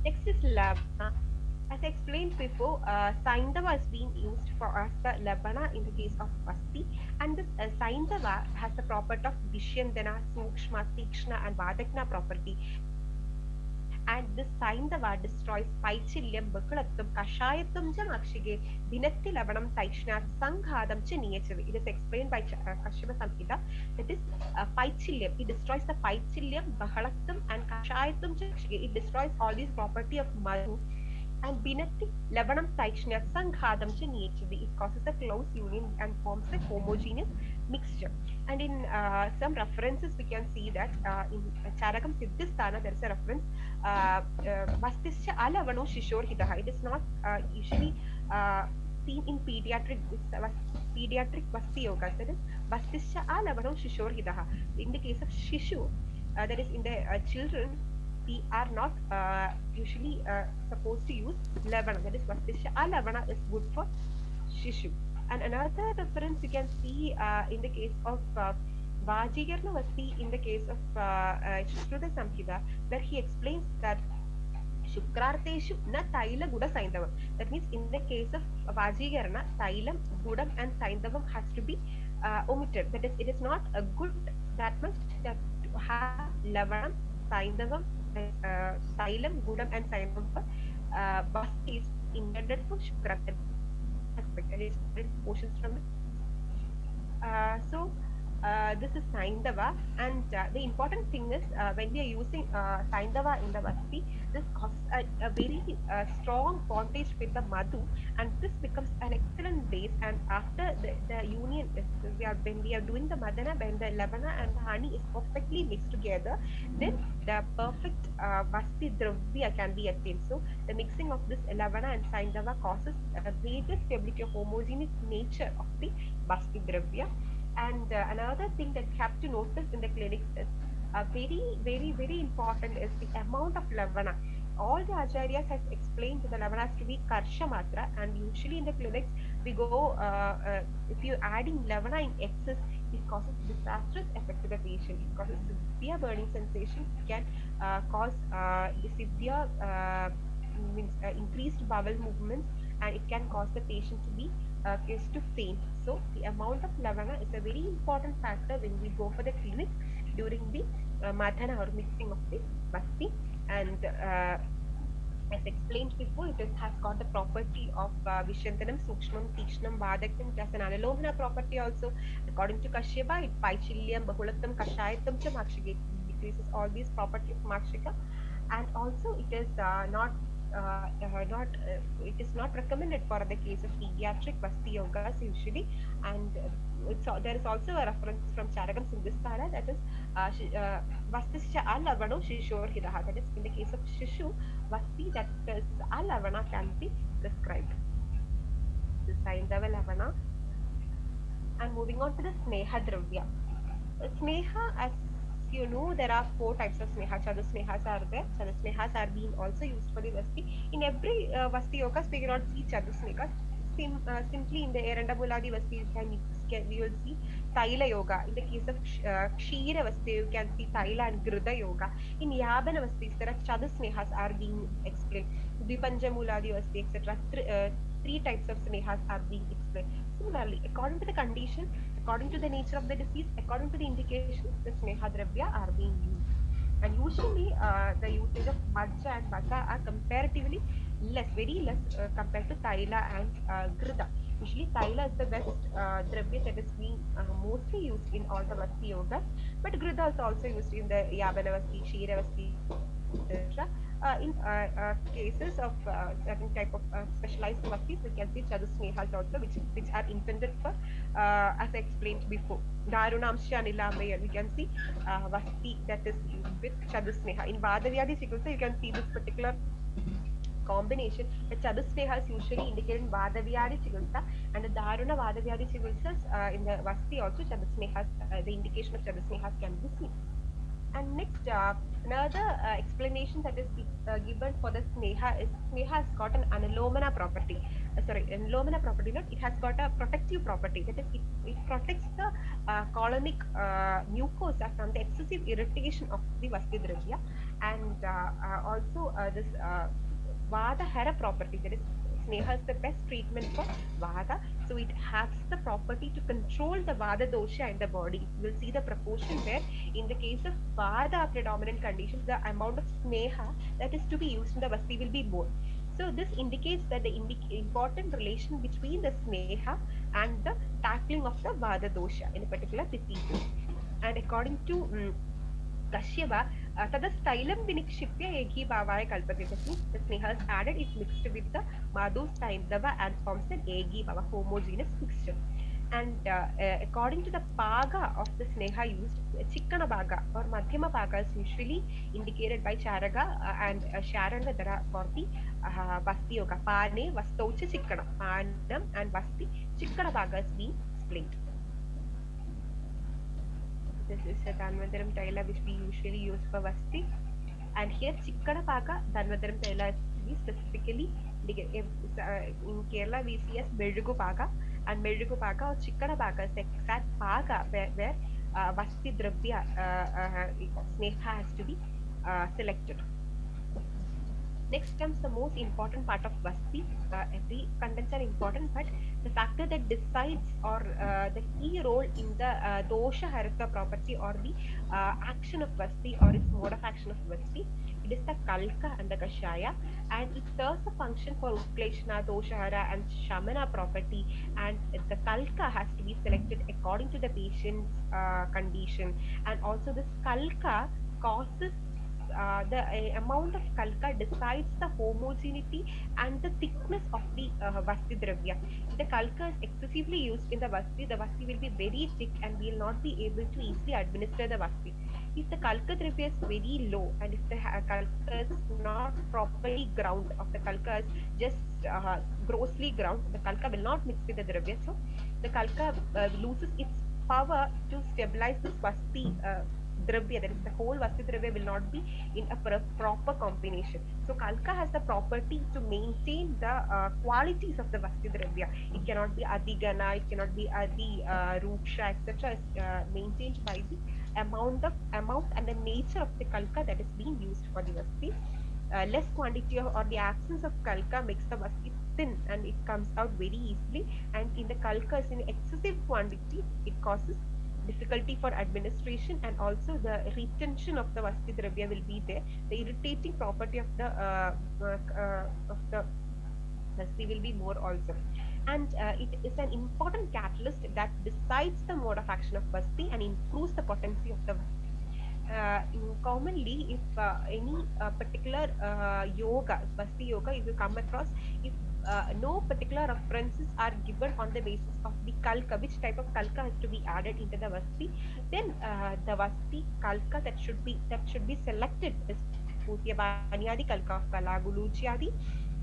Next is Labana. As I explained before, Saindava is being used for as the Labana in the case of Vasti, and this Saindava has the property of Vishyandana, Sukshma, Tikshna, and Vadakna property. And this Saindava destroys Paichilyam, Bakulatum, Kashayatum, Makshige, Dinatti Lavanam, Taishna, Sanghadam, Niyachave. It is explained by Kashyapa Samhita that is Paichilyam. It destroys the Paichilyam, Bahalatum, and Kashayatum, Makshige. It destroys all these property of Madhu and Binati Lebanam Taichna Sanghadam Niyachave. It causes a close union and forms a homogeneous mixture. And in some references, we can see that in Charakam Siddhisthana, there is a reference Vastischa Alavano Shishor Hitaha. It is not usually seen in pediatric Vasti yoga. That is Vastischa Alavano Shishor Hitaha. In the case of Shishu, that is in the children, we are not usually supposed to use Lavana. That is Vastisha. Lavana is good for Shishu. And another reference you can see in the case of Vajigarna Vasti in the case of Shruta Samhita, where he explains that Shukrarteshu na Taila Guda Saindavam. That means in the case of Vajigarna, Tailam, Gudam, and Saindavam has to be omitted. That is, it is not a good that much that to have Lavanam, Saindavam, Tailam, Gudam, and Saindavam for Vasti is intended for Shukra. That is one aspect, that is different portions from the this is Saindava, and the important thing is when we are using Saindava in the Vasti, this causes a very strong bondage with the Madhu, and this becomes an excellent base. And after the union is when we are doing the Madana, when the Lavana and the honey is perfectly mixed together, then the perfect Vasti Dravya can be attained. So the mixing of this Lavana and Saindava causes a greater stability, a homogeneous nature of the Vasti Dravya. And another thing that we have to notice in the clinics is very important is the amount of lavana. All the acharyas has explained the lavanas to be karsha matra, and usually in the clinics we go if you're adding lavana in excess, it causes disastrous effect to the patient. It causes severe burning sensation. It can cause severe means increased bowel movements, and it can cause the patient to be case to faint. So the amount of lavana is a very important factor when we go for the clinics during the madhana or mixing of the basti. And as explained before, it has got the property of Vishantanam, Sukshmam, Tikshnam, Vadakam. It has an analomana property also. According to Kashyapa, it Paichilyam, Bahulatam, Kashayatam, Makshika. It decreases all these properties of Makshika. And also it is it is not recommended for the case of pediatric Vasti yogas usually. And there is also a reference from Charagam Sindhistara, that is Vastischa alavano shishor hidaha, that is in the case of Shishu Vasti, that is alavana can be prescribed. The Saindava lavana. And moving on to the Sneha Dravya. Sneha, as you know, there are four types of Sneha. Chadusnehas are there. Chadusnehas are being also used for the Vasti. In every Vasti yogas, we cannot see Chadusnehas. Simply in the Erandamuladi Vasti, we will see Taila Yoga. In the case of Kshira Vasti, you can see Taila and Grida Yoga. In Yabana Vastis, there are Chadusnehas are being explained. Dipanjamuladi Vasti, etc. Three types of Snehas are being explained. Similarly, according to the condition, according to the nature of the disease, according to the indication, the Sneha Dravya are being used. And usually, the usage of Majja and Vasa are comparatively less, very less compared to Taila and Grida. Usually, Taila is the best Dravya that is being mostly used in all the Vasti yogas, but Grida is also used in the Yavana Vasti, Kshira Vasti, etc. In cases of certain type of specialized vastis, we can see chadusnehas also, which are intended for, as I explained before, darunamsha nilamaya. We can see vasti that is with chadusneha. In Vadavyadi Chikitsa, you can see this particular combination. The chadusneha is usually indicated in Vadavyadi Chikitsa, and the Daruna Vadavyadi Chikitsas in the vasti also chadusnehas, the indication of chadusnehas can be seen. And next, another explanation that is given for the Sneha is Sneha has got an analomana property. Analomana property, not it has got a protective property. That is, it protects the colonic mucosa from the excessive irritation of the Vasti Dravya, and also this Vada Hara property. That is, Sneha is the best treatment for Vada. So it has the property to control the Vada dosha in the body. You will see the proportion where in the case of Vada predominant conditions, the amount of Sneha that is to be used in the Vasti will be more. So this indicates that the important relation between the Sneha and the tackling of the Vada dosha in a particular disease. And according to Kashyapa, tada stylum vinikshipya eki bhavaya kalpate. That means the sneha is added, it mixed with the madhu saindava and forms an egi bhava, homogeneous mixture. And according to the paga of the sneha used, chikkana paga or madhyama paga is usually indicated by charaga and sharangadara for the vasti yoga. Pane, vastaucha chikkana. Panam and vasti, chikkana paga is being explained. This is a Dhanvantaram Taila which we usually use for Vasti. And here Chikkana Paga, Dhanvantaram Taila is to be specifically in Kerala we see as Medugu Paga, and Medugu Paga or Chikkana Paga is the exact Paga where Vasti Dravya Sneha has to be selected. Next comes the most important part of Vasti. Every contents are important, but the factor that decides or the key role in the dosha haraka property or the action of Vasti or its mode of action of Vasti, it is the Kalka and the Kashaya, and it serves a function for Utkleshana, Doshahara, and Shamana property. And the Kalka has to be selected according to the patient's condition, and also this Kalka causes the amount of kalka decides the homogeneity and the thickness of the vasti dravya. If the kalka is excessively used in the vasti will be very thick and we will not be able to easily administer the vasti. If the kalka dravya is very low and if the kalka is not properly ground, of the kalka is just grossly ground, the kalka will not mix with the dravya. So the kalka loses its power to stabilize this vasti dravya, that is the whole vasti dravya will not be in a proper combination. So kalka has the property to maintain the qualities of the vasti dravya. It cannot be adigana, it cannot be adi ruksha, etc. is maintained by the amount and the nature of the kalka that is being used for the vasti. Less quantity or the absence of kalka makes the vasti thin and it comes out very easily. And in the kalka is in excessive quantity, it causes difficulty for administration, and also the retention of the vasti dravya will be there. The irritating property of the vasti will be more also. And it is an important catalyst that decides the mode of action of vasti and improves the potency of the vasti. Commonly, if any particular yoga, vasti yoga, if you come across, if no particular references are given on the basis of the kalka, which type of kalka has to be added into the vasti, then the vasti kalka that should be selected is Putyavanyadi kalka of Kalaguluchiadi,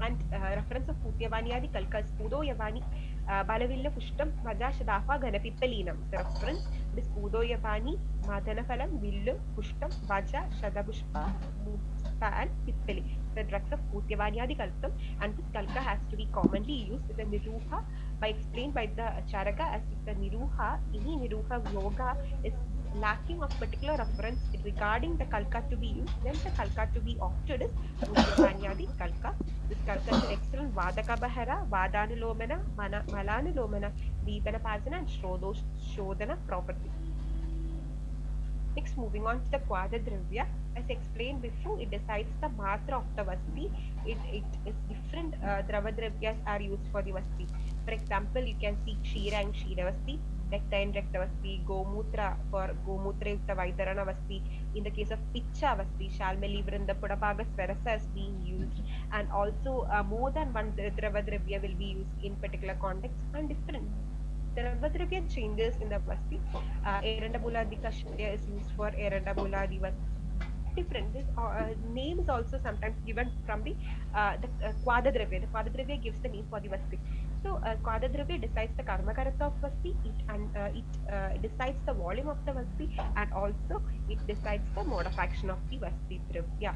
and reference of Putyavanyadi kalka is Pudo Yavani Balavilla Pushtam Maja Shadafa Ganapipalinam. The reference, it is Pudo Yavani Madhanaphalam Villum Pushtam Vaja Shadabushpa Musta and Pippali. The drugs of Putyavanyadi kalkam, and this kalka has to be commonly used with the niruha by explained by the charaka, as if the niruha, any niruha yoga is lacking of particular reference regarding the kalka to be used, then the kalka to be opted is Putyavanyadi kalka. This kalka is an excellent Vadaka Bahara, Vadanulomana, Malanulomana, Deepanapasana, and Shodana property. Next, moving on to the Kvada Dravya. As explained before, it decides the matra of the Vasti. It is different Drava Dravyas are used for the Vasti. For example, you can see Kshira and Kshiravasti, Rekta and Rektavasti, Gomutra for Gomutra Yukta Vaidarana Vasti. In the case of Picha Vasti, Shalmali Vranda Pudapaga Sverasa is being used, and also more than one Drava Dravya will be used in particular context, and different Dravadravya changes in the Vasti. Erandamula Dikashaya is used for Erandamula Divasti. Different. This name is also sometimes given from the Kwadadravya. The Kwadadravya gives the name for the Vasti. So Kwadadravya decides the Karma Karata of Vasti. It decides the volume of the Vasti, and also it decides the mode of action of the Vasti Dravya.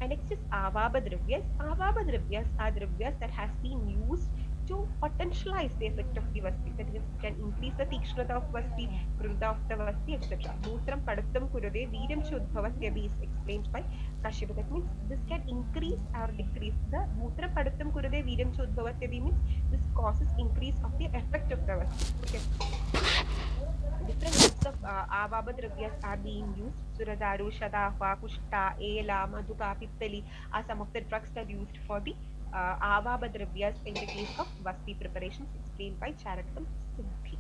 And next is Avaba Dravyas. Avaba Dravyas are Dravyas that has been used to potentialize the effect of the Vasti. That is, can increase the Tikshnata of Vasti, Krudha of the Vasti, etc. Mutram Paduttam Kurude Viryam Shuddhavasyabi is explained by Kashyapa. That means this can increase or decrease. The Mutram Paduttam Kurude Viryam Shuddhavasyabi means this causes increase of the effect of the Vasti. Okay. Different types of avaba dravyas are being used. Suradaru, Shadafa, Kushta, Ela, Madhuka, Pippali are some of the drugs that are used for the avaba dravyas in the case of Vasti preparations explained by Charakam Siddhi.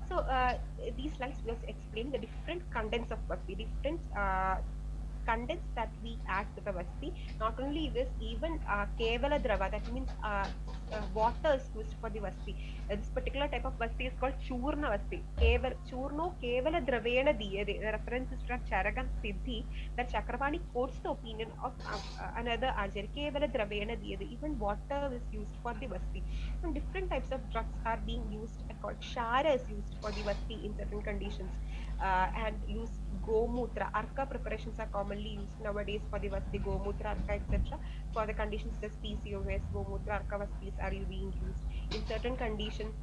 So these slides was explain the different contents of Vasti, different contents that we add to the Vasti. Not only this, even Kevala Drava, that means water is used for the Vasti. This particular type of Vasti is called Churna Vasti. Churno Kevala Dravena Diyade. The reference is from Charagam Siddhi, that Chakrapani quotes the opinion of another Acharya. Kevala Dravena Diyade. Even water is used for the Vasti. And different types of drugs are being used, called Shara is used for the Vasti in certain conditions. And use Gomutra. Arka preparations are commonly used nowadays for the Vasti, Gomutra, Arka, etc. For the conditions such as PCOS, Gomutra, Arka Vasti is are you being used. In certain conditions,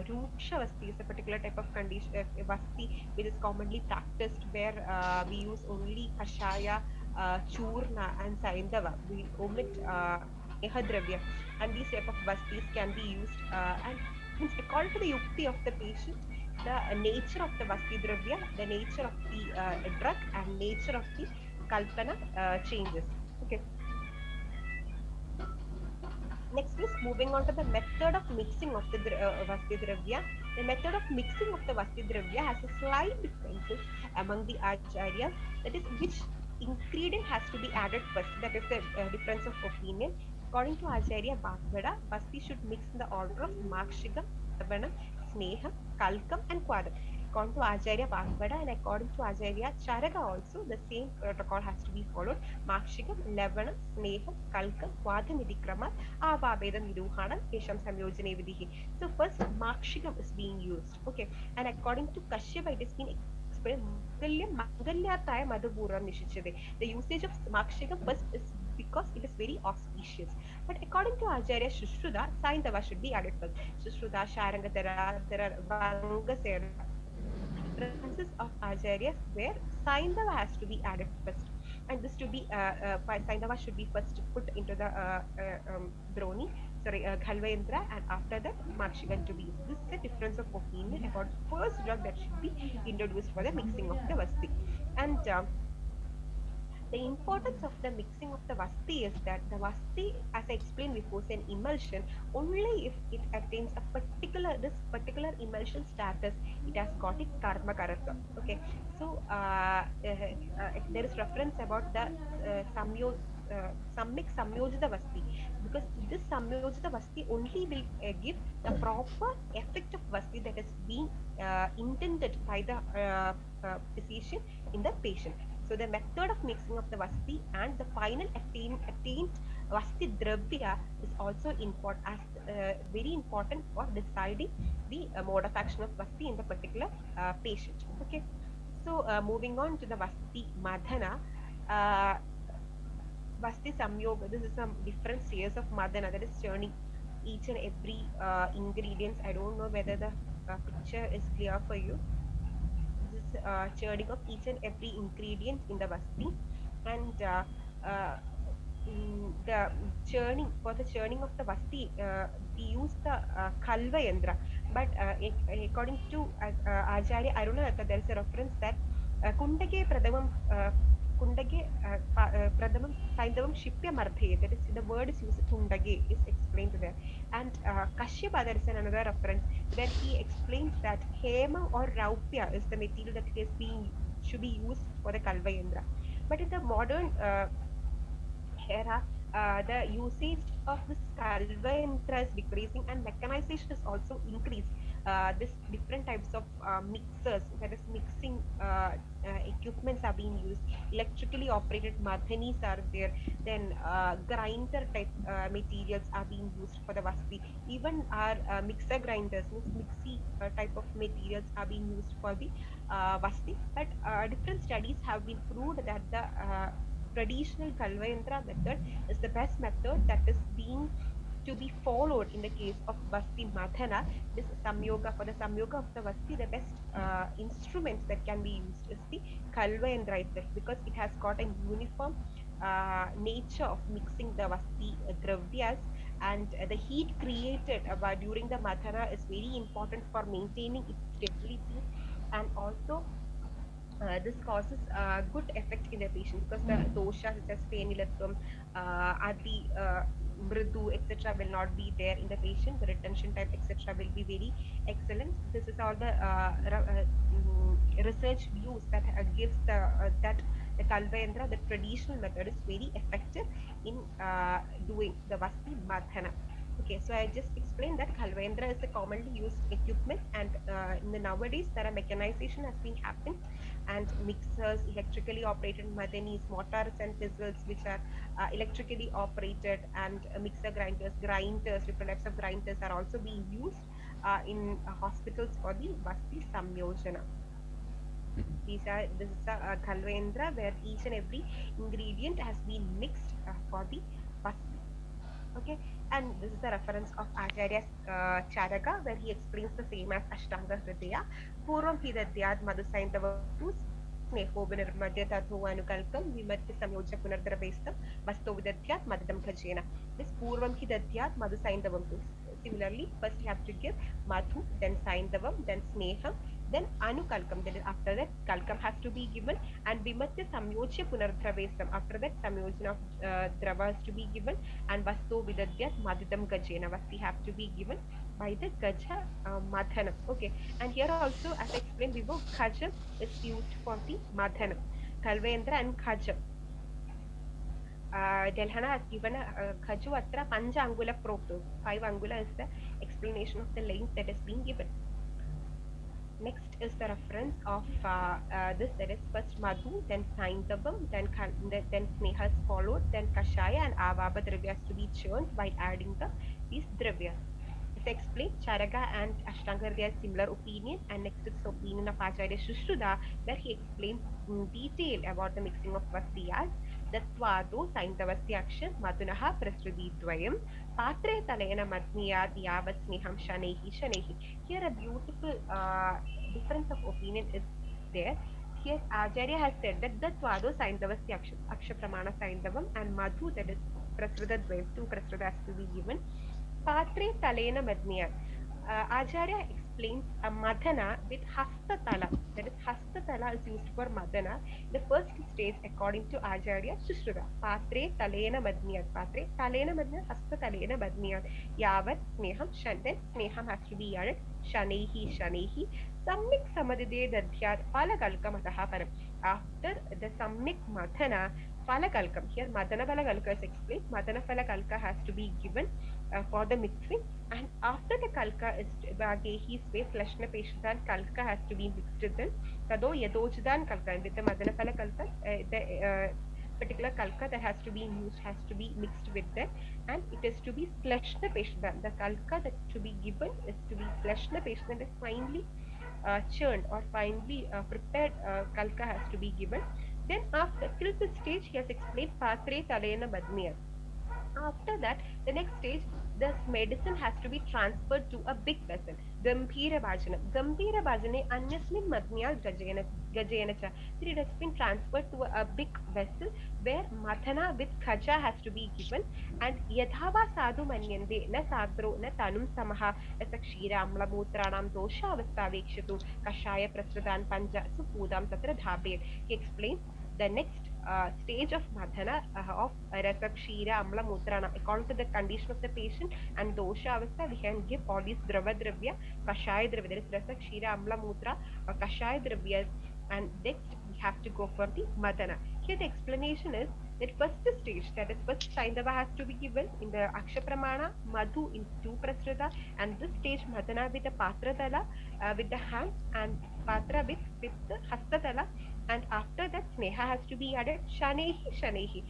Ruksha Vasti is a particular type of condition, Vasti, which is commonly practiced where we use only Kashaya, Churna, and Saindava. We omit Nehadravya, and these type of Vastis can be used. And means according to the yukti of the patient, the nature of the Vasti Dravya, the nature of the drug, and nature of the Kalpana changes. Okay. Next is moving on to the method of mixing of the Vasti Dravya. The method of mixing of the Vasti Dravya has a slight differences among the acharyas. That is, which ingredient has to be added first. That is the difference of opinion. According to Acharya Bhagavata, Vasti should mix in the order of Makshigam, Lavanam, Sneham, Kalkam, and Kwadam. According to Acharya Bhagavata and according to Acharya Charaka also, the same protocol has to be followed. Makshigam, Lavanam, Sneham, Kalkam, Kwadam, Idikrama, Ababeda Niruhanam, Kesham Samyojane Vidihi. So first Makshigam is being used. Okay. And according to Kashyapa, it has been explained Mangalyam Mangalyataya Madhupuram Nishichade. The usage of Makshigam first is because it is very auspicious. But according to Acharya Shushruta, Saindava should be added first. Shushruta, Sharangatara, there are Vangasera, references of Acharyas where Saindava has to be added first. And this to be Saindava should be first put into the Droni, sorry, Ghalvendra, and after that Makshigan to be used. This is a difference of opinion about first drug that should be introduced for the mixing of the Vasti. And the importance of the mixing of the Vasti is that the Vasti, as I explained before, is an emulsion only if it attains a this particular emulsion status, it has got its karma karatva. Okay, so there is reference about the samyo. Sammik Samyojita Vasti, because this Samyojita Vasti only will give the proper effect of Vasti that is being intended by the physician in the patient. So the method of mixing of the Vasti and the final attained Vasti Dravya is also important as very important for deciding the mode of action of Vasti in the particular patient. Okay. So moving on to the Vasti Madhana. Uh, Vasti Samyoga, this is some different stages of Madhana, that is churning each and every ingredients. I don't know whether the picture is clear for you. This is churning of each and every ingredient in the Vasti, and uh, the churning, for the churning of the Vasti, we use the Kalva Yandra. But according to Acharya, I don't know if there is a reference that Kundage Pradamam Kundage Pradamam Saindavam Shipya Mardhe. That is, the word is used, Kundage is explained there. And Kashyapa, there is another reference where he explains that Hema or Raupya is the material that is being should be used for the Kalva Yandra. But in the modern era, the usage of this Kalvayantra is decreasing and mechanization is also increased. This different types of mixers, that is mixing equipments are being used. Electrically operated madhanis are there. Then grinder type materials are being used for the Vasti. Even our mixer grinders, means mixy type of materials are being used for the Vasti. But different studies have been proved that the traditional Kalvayantra method is the best method that is being to be followed in the case of Vasti Madhana. This Samyoga, for the Samyoga of the Vasti, the best instrument that can be used is the Kalvayandra itself, because it has got a uniform nature of mixing the Vasti Dravyas, and the heat created during the Madhana is very important for maintaining its stability, and also this causes good effect in the patient, because the dosha such as Penilatham, Adi, Mridu, etc. will not be there in the patient. The retention time, etc. will be very excellent. This is all the research views that gives that the Kalvayandra, the traditional method, is very effective in doing the Vasti Madhana. Okay, so I just explained that Kalvendra is a commonly used equipment, and in the nowadays there are mechanization has been happened, and mixers, electrically operated madanis, mortars and pizzles which are electrically operated, and mixer grinders, different types of grinders are also being used in hospitals for the Vasti Samyojana. This is a Kalvendra where each and every ingredient has been mixed for the Vasti. Okay, and this is a reference of Acharya Charaka, where he explains the same as Ashtanga Hridaya. Purvam Hidadyad Madhusaindavam tu Snehobinirmadya Tadhu Anukalkam Vimatya Samyoja Punardravestam Vasto Vidadyat Madham Khajena. This Purvam Hidadyat Madhusaindavam tu. Similarly, first you have to give Madhu, then Saindavam, then Sneham, then Anukalkam. That is after that Kalkam has to be given, and Vimatya Samyoja Punardravestam. After that Samyojana of Drava has to be given, and Vasto Vidadyat Madhidam Gajena. Vasti have to be given by the Gaja Madhanam. Okay, and here also, as I explained before, Khajam is used for the Madhanam. Kalvendra and Khajam. Delhana has given a Khaju Atra Panja Angula Prokto. 5 angula is the explanation of the length that is being given. Next is the reference of this, that is first Madhu, then Saindabam, then Sneha is followed, then Kashaya and Avaba Dravya has to be churned while adding these Dravyas. As I explained, Charaka and Ashtanga they are similar opinion, and next is the opinion of Acharya Shushruta, where he explains in detail about the mixing of Vasiyas. Dastvado Saindavasyaksha Madunaha Prasrudi Dvayam Patre Talena Madniyad Yavat Sneham Shanehi Shanehi. Here a beautiful difference of opinion is there. Here Acharya has said that the Tvado Saindavasya Aksha Pramana Saindavam and Madhu, that is Prasruta Dvayam, two Prasruta has to be given. Patre Talena Madniya. Acharya explains a madhana with hastatala. That is, hastatala is used for madhana. The first stage, according to Acharya Sushruta. Patre Talena Madniya. Patre Talena Madniya. Hastatalena Madniya. Yavat Sneham. Then Sneham has to be added. Shanehi Shanehi. Sammik Samadide Dadhyat Palakalkam Ataha Param. After the Sammik Madhana, Palakalkam. Here Madhana Palakalka is explained. Madhana Palakalka has to be given for the mixing, and after the kalka is Vagehi space Lashna Peshadan kalka has to be mixed then Tado Yadojadan kalka with the Madanapala kalka the particular kalka that has to be used has to be mixed with that, and it is to be Slashna Peshadan. The kalka that to be given is to be Slashna Peshadan, is finely churned or finely prepared kalka has to be given. Then after till this stage he has explained Patre Talena Badmiyat. After that, the next stage, this medicine has to be transferred to a big vessel. Gambhira Bhajanam. Gambhira Bhajane Anyasmin Madhnya Gajenacha. So it has been transferred to a big vessel where Mathana with Khaja has to be given, and Yadhava Sadhu Manyande na Sadro na Tanum Samaha as a Kshira Amla Mutranam Dosha Avastavekshatu Kashaya Prasradan Panja Supudam Tatra Dhabed. He explains the next stage of madhana of Rasa Kshira Amla Mutrana. According to the condition of the patient and dosha avastha, we can give all these drava dravya, kashaya dravya, that is Rasa Kshira Amla Mutra, kashaya dravyas, and next we have to go for the madhana. Here the explanation is that first stage, that is first Saindava has to be given in the Aksha Pramana, Madhu in two Prasrita, and this stage Madhana with the Patratala with the hands, and Patra with the Hastatala, and after that Sneha has to be added. Shanehi Shanehi.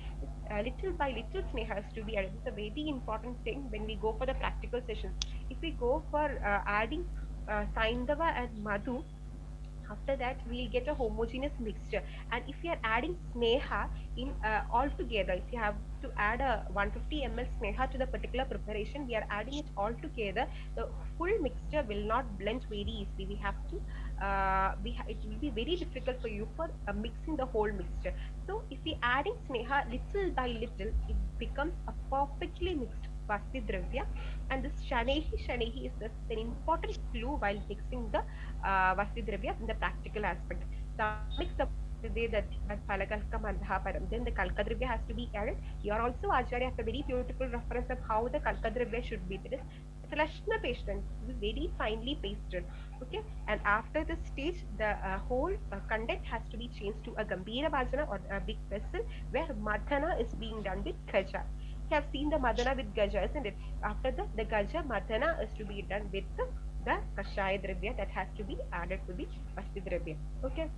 Little by little Sneha has to be added. It's a very important thing when we go for the practical sessions. If we go for adding Saindava and Madhu, after that we'll get a homogeneous mixture, and if you are adding sneha in all together, if you have to add a 150 ml sneha to the particular preparation, we are adding it all together, the full mixture will not blend very easily. We have to it will be very difficult for you for mixing the whole mixture. So if we adding sneha little by little, it becomes a perfectly mixed Vasti Dravya, and this Shanehi is an important clue while mixing the Vasidravya in the practical aspect. Sammik Samadhi that Palakalka Madhaparam. Then the Kalkadravya has to be added. Here also Acharya has a very beautiful reference of how the Kalkadravya should be. That is Slashna patient, very finely pasted. Okay, and after this stage, the whole content has to be changed to a Gambhira Bhajana or a big vessel where Madhana is being done with Gaja. You have seen the Madhana with Gaja, isn't it? After that, the Gaja Madhana is to be done with the Kashaya Dravya that has to be added to the Vasti Dravya. Okay.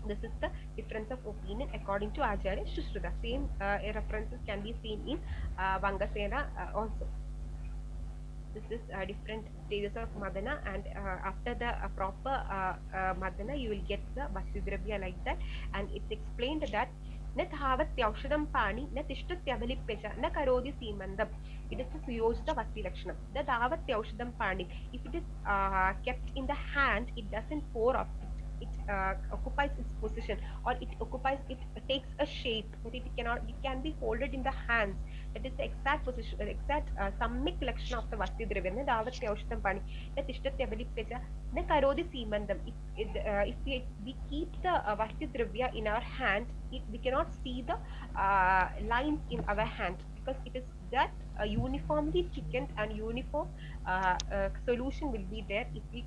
This is the difference of opinion according to Acharya Shushruta. Same references can be seen in Vangasena also. This is different stages of Madana, and after the proper Madana, you will get the Vasti Dravya like that. And it's explained that न धावत्यौषधं पाणि न तिष्ठत्यवलिप्य च न करोति सीमन्तम्. It is the Suyojita Vasti Lakshanam. The Dhavatyaushdam Pani. If it is kept in the hand, it doesn't pour off. It occupies its position, or it occupies, it takes a shape that it can be folded in the hands. That is the exact position, exact Sammik Lakshana of the Vasti Dravya. The Dhavatyaushdam Pani. The Tishthatyavalippya the Karodi Simandam. If we keep the Vasti Dravya in our hand, we cannot see the lines in our hand, because it is that uniformly thickened and uniform solution will be there if we